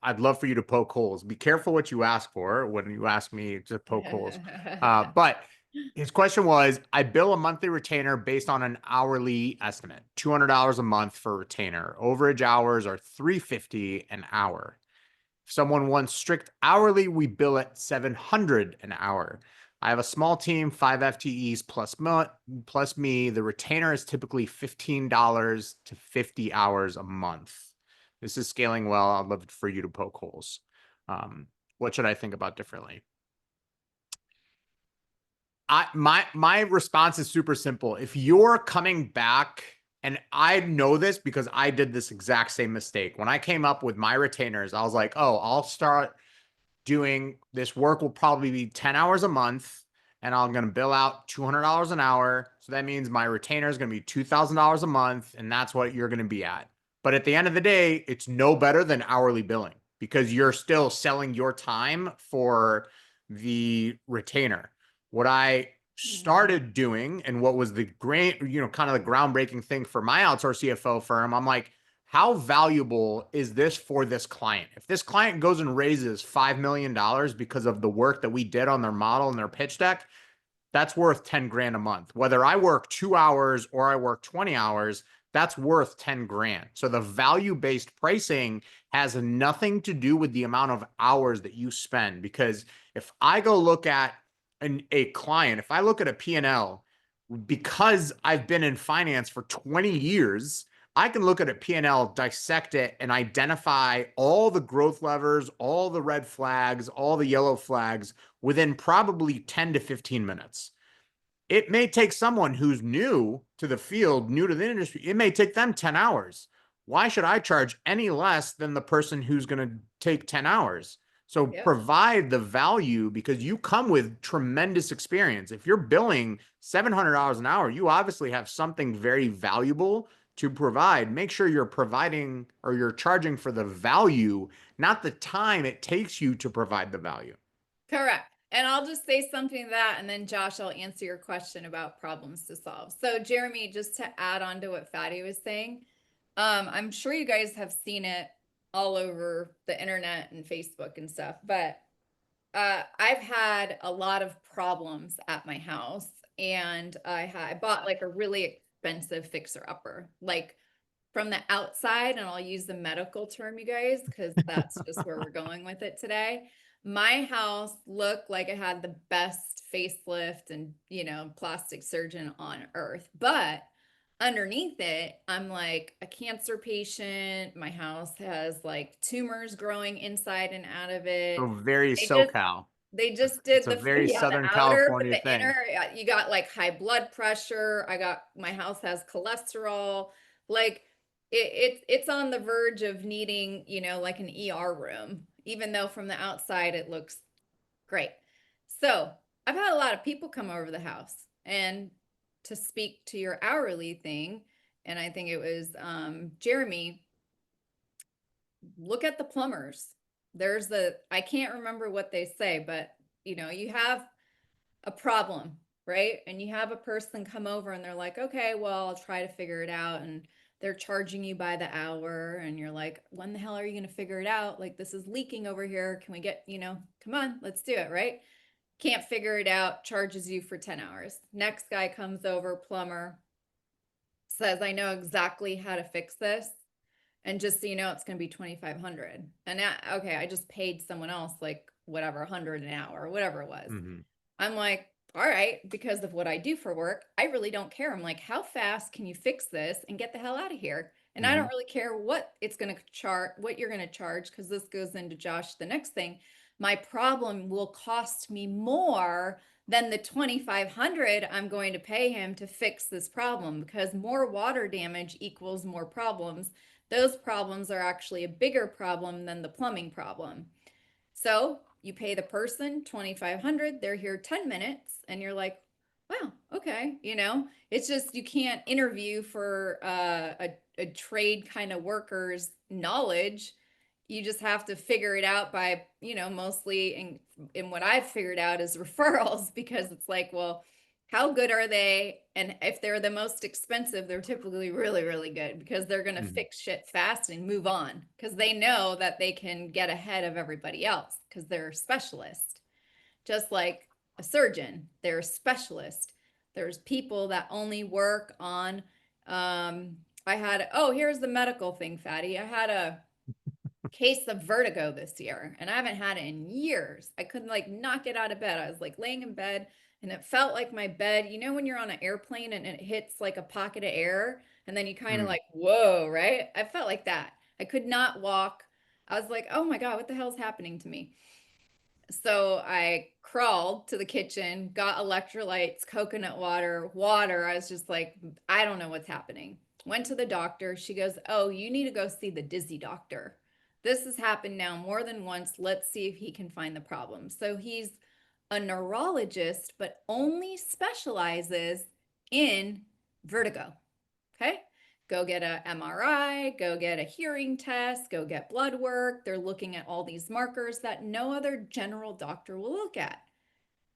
Speaker 1: I'd love for you to poke holes. Be careful what you ask for when you ask me to poke holes. But his question was, I bill a monthly retainer based on an hourly estimate, $200 a month for retainer. Overage hours are $350 an hour. If someone wants strict hourly, we bill at $700 an hour. I have a small team, 5 FTEs plus me. The retainer is typically $15 to 50 hours a month. This is scaling well. I'd love for you to poke holes. Um, what should I think about differently? My response is super simple. If you're coming back, and I know this because I did this exact same mistake. When I came up with my retainers, I was like, oh, I'll start doing this work will probably be 10 hours a month, and I'm going to bill out $200 an hour. So that means my retainer is going to be $2,000 a month, and that's what you're going to be at. But at the end of the day, it's no better than hourly billing because you're still selling your time for the retainer. What I
Speaker 2: Mhm.
Speaker 1: started doing, and what was the great, kind of the groundbreaking thing for my outsource CFO firm, I'm like, how valuable is this for this client? If this client goes and raises $5 million because of the work that we did on their model and their pitch deck, that's worth 10 grand a month. Whether I work 2 hours or I work 20 hours, that's worth 10 grand. So the value-based pricing has nothing to do with the amount of hours that you spend. Because if I go look at a client, if I look at a P&L, because I've been in finance for 20 years, I can look at a P&L, dissect it, and identify all the growth levers, all the red flags, all the yellow flags within probably 10 to 15 minutes. It may take someone who's new to the field, new to the industry, it may take them 10 hours. Why should I charge any less than the person who's going to take 10 hours? So
Speaker 2: Yep.
Speaker 1: provide the value because you come with tremendous experience. If you're billing $700 an hour, you obviously have something very valuable to provide. Make sure you're providing or you're charging for the value, not the time it takes you to provide the value.
Speaker 2: Correct. And I'll just say something to that, and then Josh, I'll answer your question about problems to solve. So, Jeremy, just to add on to what Fady was saying, I'm sure you guys have seen it all over the internet and Facebook and stuff, but I've had a lot of problems at my house, and I bought like a really expensive fixer upper, like from the outside, and I'll use the medical term, you guys, because that's just where we're going with it today. My house looked like it had the best facelift and, plastic surgeon on earth. But underneath it, I'm like a cancer patient. My house has like tumors growing inside and out of
Speaker 1: So
Speaker 2: it.
Speaker 1: very
Speaker 2: They just
Speaker 1: SoCal.
Speaker 2: they just
Speaker 1: It's
Speaker 2: did
Speaker 1: a very
Speaker 2: the
Speaker 1: Southern
Speaker 2: outer, but
Speaker 1: California
Speaker 2: the
Speaker 1: thing.
Speaker 2: inner, you got like high blood pressure. My house has cholesterol. Like it's on the verge of needing, like an ER room, even though from the outside it looks great. So I've had a lot of people come over the house, and to speak to your hourly thing, and I think it was Jeremy, look at the plumbers. I can't remember what they say, but you have a problem, right? And you have a person come over and they're like, okay, well, I'll try to figure it out. And they're charging you by the hour. And you're like, when the hell are you going to figure it out? Like, this is leaking over here. Can we get, come on, let's do it, right? Can't figure it out, charges you for 10 hours. Next guy comes over, plumber, says, I know exactly how to fix this. And just so you know, it's going to be 2,500. And okay, I just paid someone else like whatever, 100 an hour, or whatever it was.
Speaker 1: Mm-hmm.
Speaker 2: I'm like, all right, because of what I do for work, I really don't care. I'm like, how fast can you fix this and get the hell out of here? And I
Speaker 1: Mm-hmm.
Speaker 2: don't really care what it's going to charge, what you're going to charge, because this goes into Josh, the next thing. My problem will cost me more than the 2,500 I'm going to pay him to fix this problem, because more water damage equals more problems. Those problems are actually a bigger problem than the plumbing problem. So you pay the person 2,500, they're here 10 minutes, and you're like, wow, okay. It's just you can't interview for a trade kind of worker's knowledge. You just have to figure it out by, mostly in what I've figured out is referrals, because it's like, well, how good are they? And if they're the most expensive, they're typically really, really good, because they're going to
Speaker 1: Mm-hmm.
Speaker 2: fix shit fast and move on, because they know that they can get ahead of everybody else because they're a specialist. Just like a surgeon, they're a specialist. There's people that only work on, here's the medical thing, Fatty. I had a case of vertigo this year, and I haven't had it in years. I couldn't like not get out of bed. I was like laying in bed, and it felt like my bed, when you're on an airplane and it hits like a pocket of air, and then you kind of
Speaker 1: Mm-hmm.
Speaker 2: like, whoa, right? I felt like that. I could not walk. I was like, oh my God, what the hell's happening to me? So I crawled to the kitchen, got electrolytes, coconut water. I was just like, I don't know what's happening. Went to the doctor. She goes, oh, you need to go see the dizzy doctor. This has happened now more than once. Let's see if he can find the problem. So he's a neurologist, but only specializes in vertigo. Okay. Go get a MRI, go get a hearing test, go get blood work. They're looking at all these markers that no other general doctor will look at.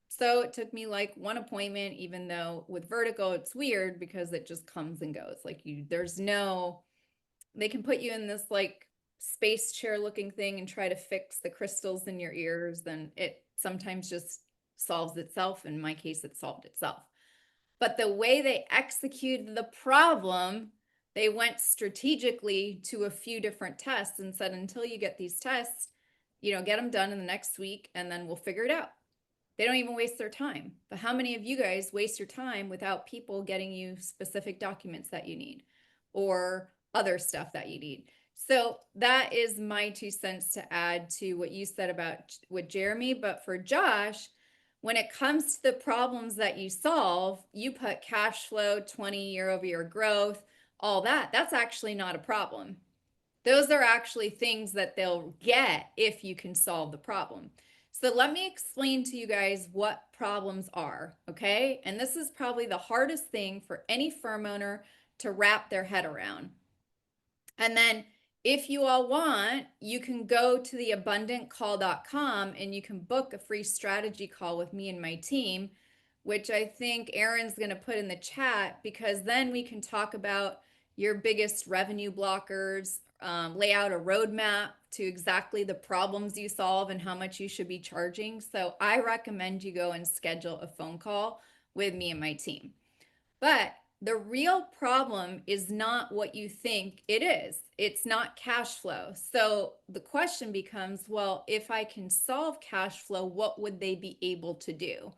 Speaker 2: So it took me like one appointment, even though with vertigo, it's weird because it just comes and goes. Like they can put you in this like space chair looking thing and try to fix the crystals in your ears. Then it sometimes just solves itself. In my case, it solved itself. But the way they executed the problem, they went strategically to a few different tests and said, until you get these tests, get them done in the next week and then we'll figure it out. They don't even waste their time. But how many of you guys waste your time without people getting you specific documents that you need or other stuff that you need? So that is my 2 cents to add to what you said about with Jeremy. But for Josh, when it comes to the problems that you solve, you put cash flow, 20 year-over-year growth, all that. That's actually not a problem. Those are actually things that they'll get if you can solve the problem. So let me explain to you guys what problems are, okay? And this is probably the hardest thing for any firm owner to wrap their head around. And then if you all want, you can go to the abundantcall.com and you can book a free strategy call with me and my team, which I think Erin's going to put in the chat, because then we can talk about your biggest revenue blockers, lay out a roadmap to exactly the problems you solve and how much you should be charging. So I recommend you go and schedule a phone call with me and my team. But the real problem is not what you think it is. It's not cash flow. So the question becomes, well, if I can solve cash flow, what would they be able to do?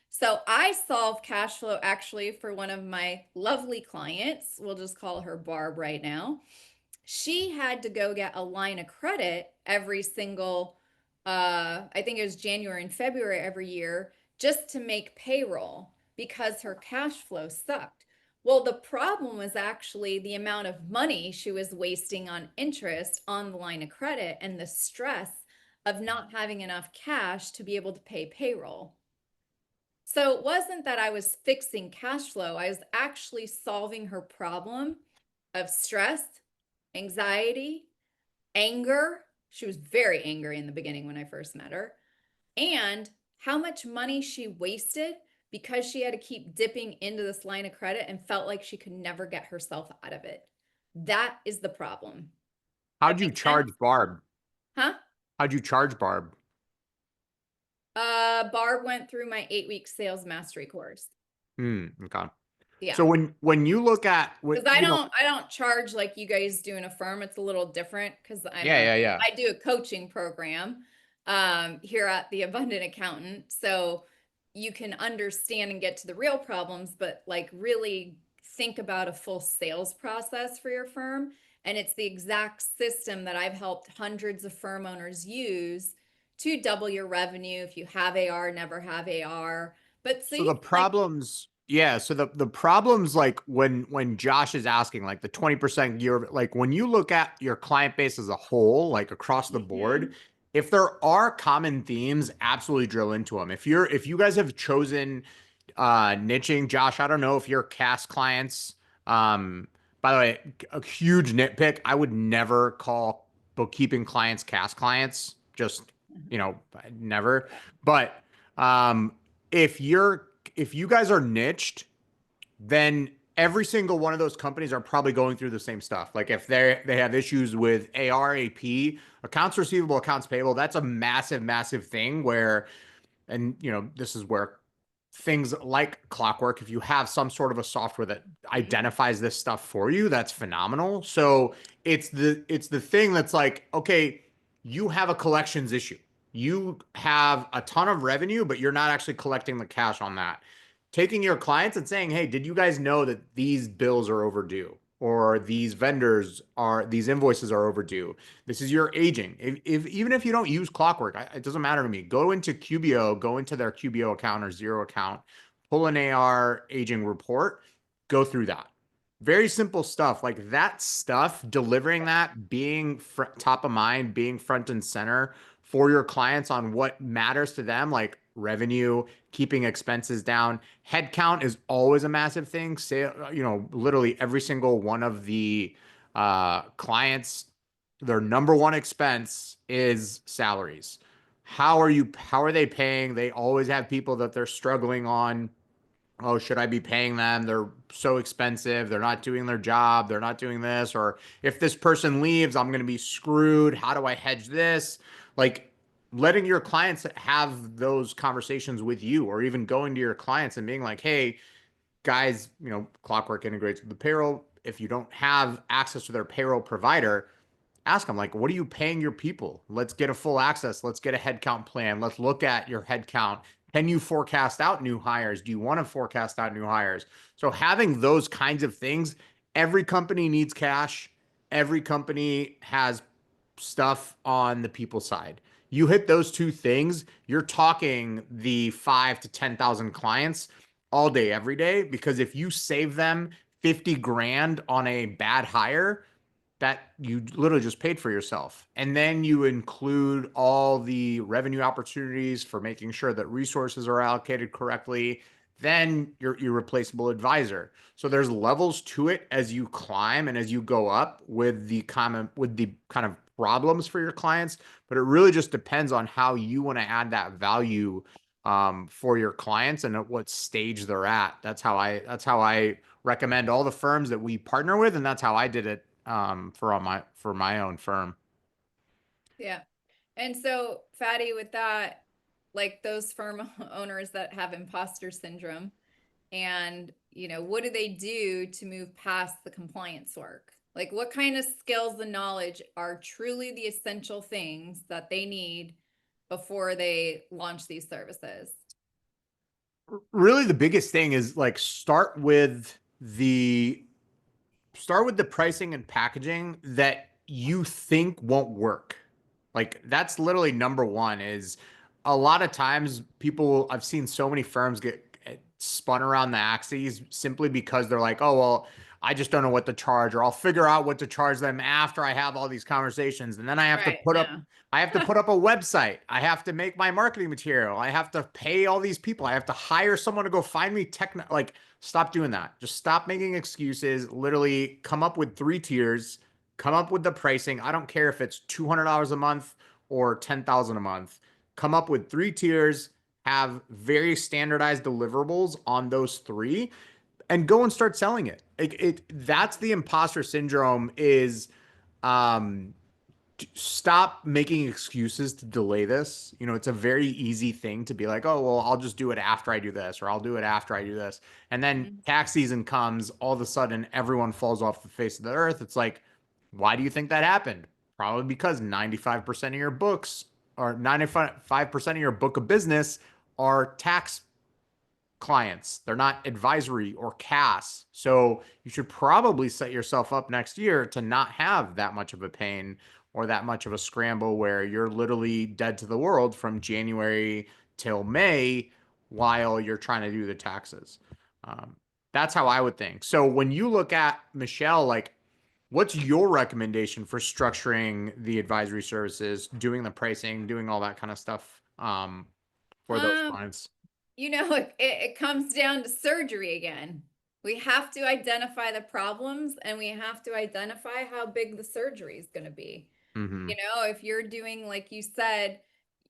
Speaker 2: So I solve cash flow actually for one of my lovely clients. We'll just call her Barb right now. She had to go get a line of credit every single, I think it was January and February every year, just to make payroll because her cash flow sucked. Well, the problem was actually the amount of money she was wasting on interest on the line of credit and the stress of not having enough cash to be able to pay payroll. So it wasn't that I was fixing cash flow, I was actually solving her problem of stress, anxiety, anger. She was very angry in the beginning when I first met her, and how much money she wasted because she had to keep dipping into this line of credit and felt like she could never get herself out of it. That is the problem. That
Speaker 1: How'd you
Speaker 2: makes sense?
Speaker 1: charge Barb?
Speaker 2: Huh?
Speaker 1: How'd you charge Barb?
Speaker 2: Barb went through my 8 week sales mastery course.
Speaker 1: Okay.
Speaker 2: Yeah.
Speaker 1: So when you look at what,
Speaker 2: Because I don't charge like you guys do in a firm. It's a little different because
Speaker 1: yeah, yeah.
Speaker 2: I do a coaching program here at the Abundant Accountant. So you can understand and get to the real problems, but like really think about a full sales process for your firm. And it's the exact system that I've helped hundreds of firm owners use to double your revenue if you have AR, never have AR. But so
Speaker 1: So
Speaker 2: you
Speaker 1: the
Speaker 2: can like,
Speaker 1: problems, yeah. So the problems, like when Josh is asking, like the 20% year, like when you look at your client base as a whole, like across the board,
Speaker 2: Mhm,
Speaker 1: if there are common themes, absolutely drill into them. If you guys have chosen niching, Josh, I don't know if your cast clients, um, by the way, a huge nitpick, I would never call bookkeeping clients cast clients. Just, you know, never.
Speaker 2: yeah.
Speaker 1: But um if you're if you guys are niched, then every single one of those companies are probably going through the same stuff. Like if they have issues with AR, AP, accounts receivable, accounts payable, that's a massive, massive thing where, and you know, this is where things like Clockwork, if you have some sort of a software that
Speaker 2: Mhm.
Speaker 1: identifies this stuff for you, that's phenomenal. So it's the thing that's like, okay, you have a collections issue. You have a ton of revenue, but you're not actually collecting the cash on that. Taking your clients and saying, hey, did you guys know that these bills are overdue? Or these invoices are overdue. This is your aging. If even if you don't use Clockwork, it doesn't matter to me. Go into QBO, go into their QBO account or zero account, pull an AR aging report, go through that. Very simple stuff like that stuff, delivering that, being top of mind, being front and center for your clients on what matters to them, like revenue, keeping expenses down. Headcount is always a massive thing. Say, you know, literally every single one of the clients, their number one expense is salaries. How are they paying? They always have people that they're struggling on. Oh, should I be paying them? They're so expensive. They're not doing their job. They're not doing this. Or if this person leaves, I'm going to be screwed. How do I hedge this? Like letting your clients have those conversations with you, or even going to your clients and being like, hey, guys, you know, Clockwork integrates with the payroll. If you don't have access to their payroll provider, ask them like, what are you paying your people? Let's get a full access. Let's get a headcount plan. Let's look at your headcount. Can you forecast out new hires? Do you want to forecast out new hires? So having those kinds of things, every company needs cash. Every company has stuff on the people side. You hit those two things, you're talking the 5 to 10,000 clients all day, every day. Because if you save them 50 grand on a bad hire, that you literally just paid for yourself. And then you include all the revenue opportunities for making sure that resources are allocated correctly. Then you're irreplaceable advisor. So there's levels to it as you climb and as you go up with the kind of problems for your clients. But it really just depends on how you want to add that value for your clients and at what stage they're at. That's how I recommend all the firms that we partner with, and that's how I did it for my own firm.
Speaker 2: Yeah. And so, Fatty, with that, like those firm owners that have imposter syndrome, and what do they do to move past the compliance work? Like, what kind of skills and knowledge are truly the essential things that they need before they launch these services?
Speaker 1: Really, the biggest thing is like start with the pricing and packaging that you think won't work. Like that's literally number one. Is a lot of times people, I've seen so many firms get spun around the axes simply because they're like, oh well, I just don't know what to charge, or I'll figure out what to charge them after I have all these conversations. And then
Speaker 2: Right. No.
Speaker 1: I have to put up a website. I have to make my marketing material. I have to pay all these people. I have to hire someone to go find me like, stop doing that. Just stop making excuses. Literally come up with 3 tiers, come up with the pricing. I don't care if it's $200 a month or 10,000 a month. Come up with 3 tiers, have very standardized deliverables on those three, and go and start selling it. That's the imposter syndrome is um stop making excuses to delay this. It's a very easy thing to be like, oh, well, I'll just do it after I do this, or I'll do it after I do this. And then
Speaker 2: Mhm.
Speaker 1: tax season comes, all of a sudden, everyone falls off the face of the earth. It's like, why do you think that happened? Probably because 95% of your books, or 95% of your book of business, are tax clients. They're not advisory or CAS. So you should probably set yourself up next year to not have that much of a pain or that much of a scramble where you're literally dead to the world from January till May while you're trying to do the taxes. Um, that's how I would think. So when you look at Michelle, like, what's your recommendation for structuring the advisory services, doing the pricing, doing all that kind of stuff for those
Speaker 2: Um,
Speaker 1: clients?
Speaker 2: it comes down to surgery again. We have to identify the problems and we have to identify how big the surgery is going to be.
Speaker 1: Mm-hmm.
Speaker 2: If you're doing, like you said,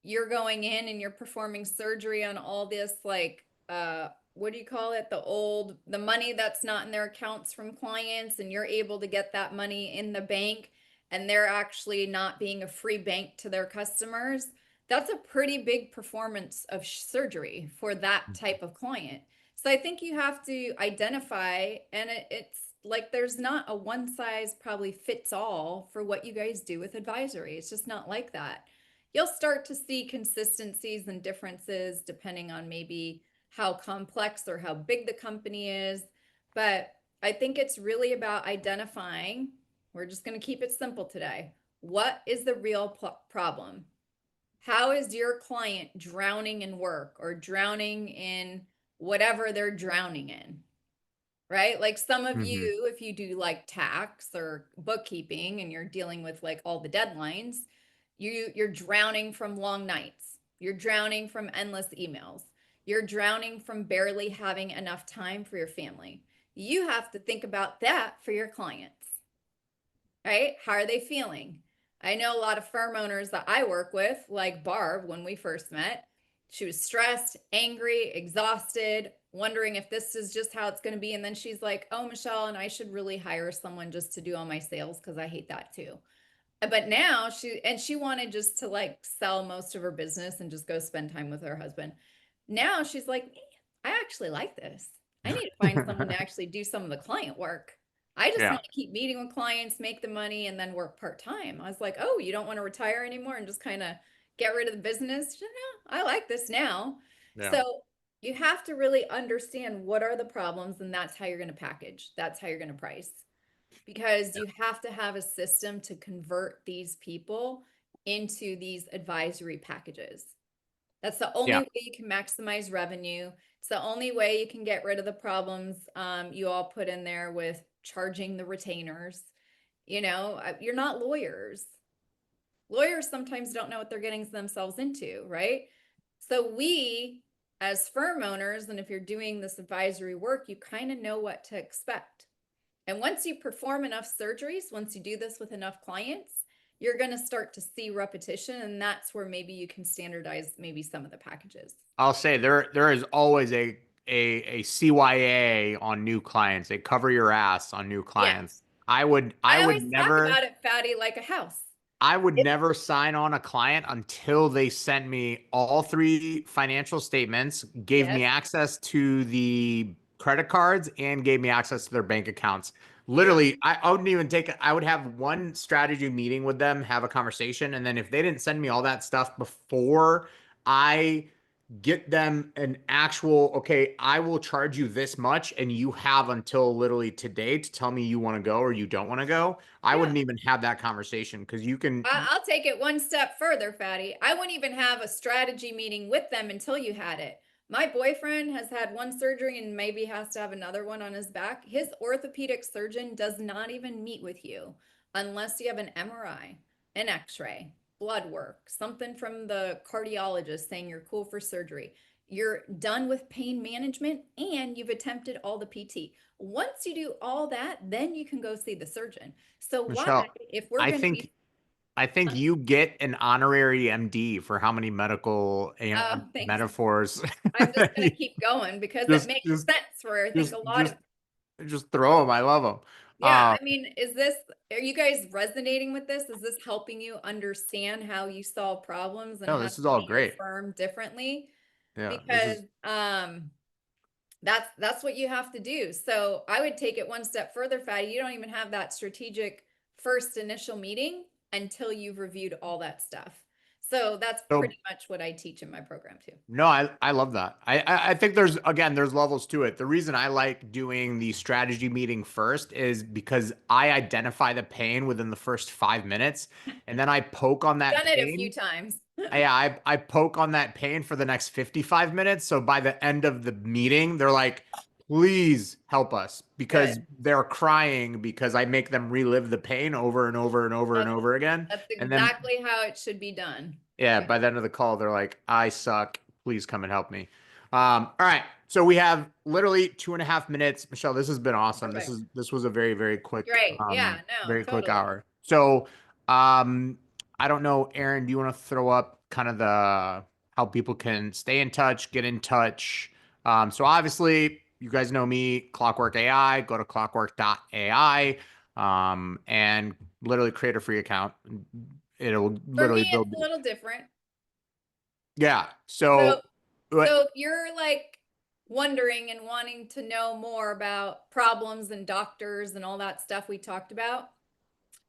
Speaker 2: you're going in and you're performing surgery on all this, like, what do you call it? The money that's not in their accounts from clients, and you're able to get that money in the bank, and they're actually not being a free bank to their customers. That's a pretty big performance of surgery for that type of client. So I think you have to identify, and it's like there's not a one size probably fits all for what you guys do with advisory. It's just not like that. You'll start to see consistencies and differences depending on maybe how complex or how big the company is. But I think it's really about identifying, we're just going to keep it simple today. What is the real problem? How is your client drowning in work or drowning in whatever they're drowning in? Right? Like some of
Speaker 1: Mm-hmm.
Speaker 2: you, if you do like tax or bookkeeping and you're dealing with like all the deadlines, you're drowning from long nights. You're drowning from endless emails. You're drowning from barely having enough time for your family. You have to think about that for your clients, right? How are they feeling? I know a lot of firm owners that I work with, like Barb, when we first met, she was stressed, angry, exhausted, wondering if this is just how it's going to be. And then she's like, oh, Michelle, and I should really hire someone just to do all my sales because I hate that too. But now she wanted just to like sell most of her business and just go spend time with her husband. Now she's like, I actually like this. I need to find someone to actually do some of the client work. I just
Speaker 1: Yeah.
Speaker 2: want to keep meeting with clients, make the money, and then work part-time. I was like, oh, you don't want to retire anymore and just kind of get rid of the business? She said, no, I like this now.
Speaker 1: Yeah.
Speaker 2: So you have to really understand what are the problems, and that's how you're going to package. That's how you're going to price, because you have to have a system to convert these people into these advisory packages. That's the only
Speaker 1: Yeah.
Speaker 2: way you can maximize revenue. It's the only way you can get rid of the problems you all put in there with charging the retainers. You're not lawyers. Lawyers sometimes don't know what they're getting themselves into, right? So we, as firm owners, and if you're doing this advisory work, you kind of know what to expect. And once you perform enough surgeries, once you do this with enough clients, you're going to start to see repetition. And that's where maybe you can standardize maybe some of the packages.
Speaker 1: I'll say there is always a CYA on new clients. They cover your ass on new clients.
Speaker 2: Yes.
Speaker 1: I
Speaker 2: I
Speaker 1: would
Speaker 2: always talk
Speaker 1: never
Speaker 2: about it, Fatty, like a house. It's
Speaker 1: sign on a client until they sent me all three financial statements, gave
Speaker 2: yes.
Speaker 1: me access to the credit cards, and gave me access to their bank accounts.
Speaker 2: Yeah.
Speaker 1: Literally, I wouldn't even take it. I would have one strategy meeting with them, have a conversation, and then if they didn't send me all that stuff before I get them an actual, okay, I will charge you this much, and you have until literally today to tell me you want to go or you don't want to go. I
Speaker 2: Yeah.
Speaker 1: wouldn't even have that conversation because you can.
Speaker 2: I'll take it one step further, Fatty. I wouldn't even have a strategy meeting with them until you had it. My boyfriend has had one surgery and maybe has to have another one on his back. His orthopedic surgeon does not even meet with you unless you have an MRI, an x-ray, blood work, something from the cardiologist saying you're cool for surgery. You're done with pain management and you've attempted all the PT. Once you do all that, then you can go see the surgeon. So why,
Speaker 1: Michelle,
Speaker 2: if we're
Speaker 1: I
Speaker 2: going to
Speaker 1: think
Speaker 2: be,
Speaker 1: I think you get an honorary MD for how many medical
Speaker 2: thanks.
Speaker 1: metaphors.
Speaker 2: I'm just going to keep going because it
Speaker 1: just
Speaker 2: makes
Speaker 1: just
Speaker 2: sense for I think
Speaker 1: just
Speaker 2: a lot of.
Speaker 1: just just throw them. I love them.
Speaker 2: Yeah, I mean, are you guys resonating with this? Is this helping you understand how you solve problems and
Speaker 1: No,
Speaker 2: how to
Speaker 1: this is all
Speaker 2: see your
Speaker 1: great.
Speaker 2: firm differently?
Speaker 1: Yeah, this
Speaker 2: Because
Speaker 1: is
Speaker 2: that's what you have to do. So I would take it one step further, Fatty. You don't even have that strategic first initial meeting until you've reviewed all that stuff. So that's
Speaker 1: so.
Speaker 2: pretty much what I teach in my program too.
Speaker 1: No, I love that. I think there's levels to it. The reason I like doing the strategy meeting first is because I identify the pain within the first 5 minutes, and then I poke on that
Speaker 2: Done it a few
Speaker 1: pain.
Speaker 2: times.
Speaker 1: I poke on that pain for the next 55 minutes. So by the end of the meeting, they're like, please help us because
Speaker 2: Good.
Speaker 1: they're crying because I make them relive the pain over and over and over and
Speaker 2: That's
Speaker 1: over again.
Speaker 2: that's
Speaker 1: And then
Speaker 2: exactly how it should be done.
Speaker 1: yeah,
Speaker 2: Yeah.
Speaker 1: by the end of the call, they're like, I suck. Please come and help me. All right. So we have literally 2.5 minutes. Michelle, this has been awesome.
Speaker 2: Perfect.
Speaker 1: This was a very,
Speaker 2: Great. Yeah, no,
Speaker 1: very quick
Speaker 2: totally.
Speaker 1: hour. So I don't know, Aaron, do you want to throw up kind of the how people can stay in touch, get in touch? So obviously, you guys know me, Clockwork AI, go to clockwork.ai and literally create a free account. It'll
Speaker 2: For me,
Speaker 1: literally
Speaker 2: it's
Speaker 1: build.
Speaker 2: a little different.
Speaker 1: Yeah.
Speaker 2: So,
Speaker 1: So,
Speaker 2: so
Speaker 1: what,
Speaker 2: if you're like wondering and wanting to know more about problems and doctors and all that stuff we talked about,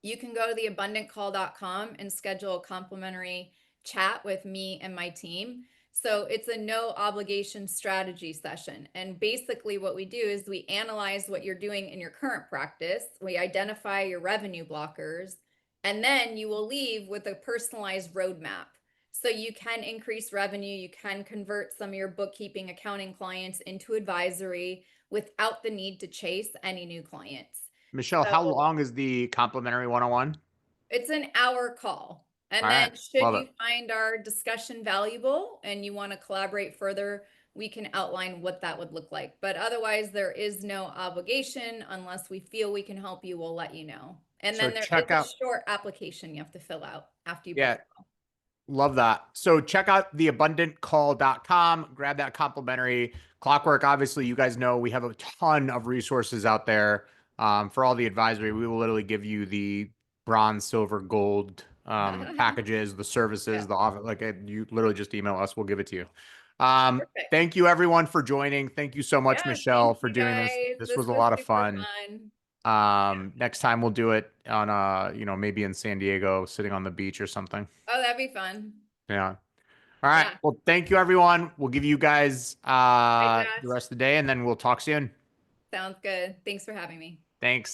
Speaker 2: you can go to theabundantcall.com and schedule a complimentary chat with me and my team. So it's a no obligation strategy session. And basically, what we do is we analyze what you're doing in your current practice, we identify your revenue blockers, and then you will leave with a personalized roadmap. So you can increase revenue, you can convert some of your bookkeeping, accounting clients into advisory without the need to chase any new clients.
Speaker 1: Michelle, how
Speaker 2: So
Speaker 1: long is the complimentary one-on-one?
Speaker 2: it's an hour call.
Speaker 1: All
Speaker 2: And then
Speaker 1: right.
Speaker 2: should
Speaker 1: Love
Speaker 2: you
Speaker 1: it.
Speaker 2: find our discussion valuable and you want to collaborate further, we can outline what that would look like. But otherwise, there is no obligation unless we feel we can help you, we'll let you know. And
Speaker 1: So
Speaker 2: then there is
Speaker 1: check
Speaker 2: a
Speaker 1: out,
Speaker 2: short application you have to fill out after you book
Speaker 1: yeah,
Speaker 2: a call.
Speaker 1: love that. So check out theabundantcall.com, grab that complimentary clockwork. Obviously, you guys know we have a ton of resources out there for all the advisory. We will literally give you the bronze, silver, gold packages, the services,
Speaker 2: Yeah,
Speaker 1: the offer. Like you literally just email us, we'll give it to you.
Speaker 2: perfect.
Speaker 1: Thank you everyone for joining. Thank you so much,
Speaker 2: Yeah,
Speaker 1: Michelle,
Speaker 2: thank
Speaker 1: for
Speaker 2: you
Speaker 1: doing this.
Speaker 2: guys.
Speaker 1: This
Speaker 2: This
Speaker 1: was a
Speaker 2: was
Speaker 1: lot of
Speaker 2: super
Speaker 1: fun.
Speaker 2: fun.
Speaker 1: Next time we'll do it on maybe in San Diego, sitting on the beach or something.
Speaker 2: Oh, that'd be fun.
Speaker 1: Yeah. All right.
Speaker 2: Yeah.
Speaker 1: Well, thank you everyone. We'll give you guys
Speaker 2: Bye,
Speaker 1: the
Speaker 2: Josh.
Speaker 1: rest of the day and then we'll talk soon.
Speaker 2: Sounds good. Thanks for having me.
Speaker 1: Thanks.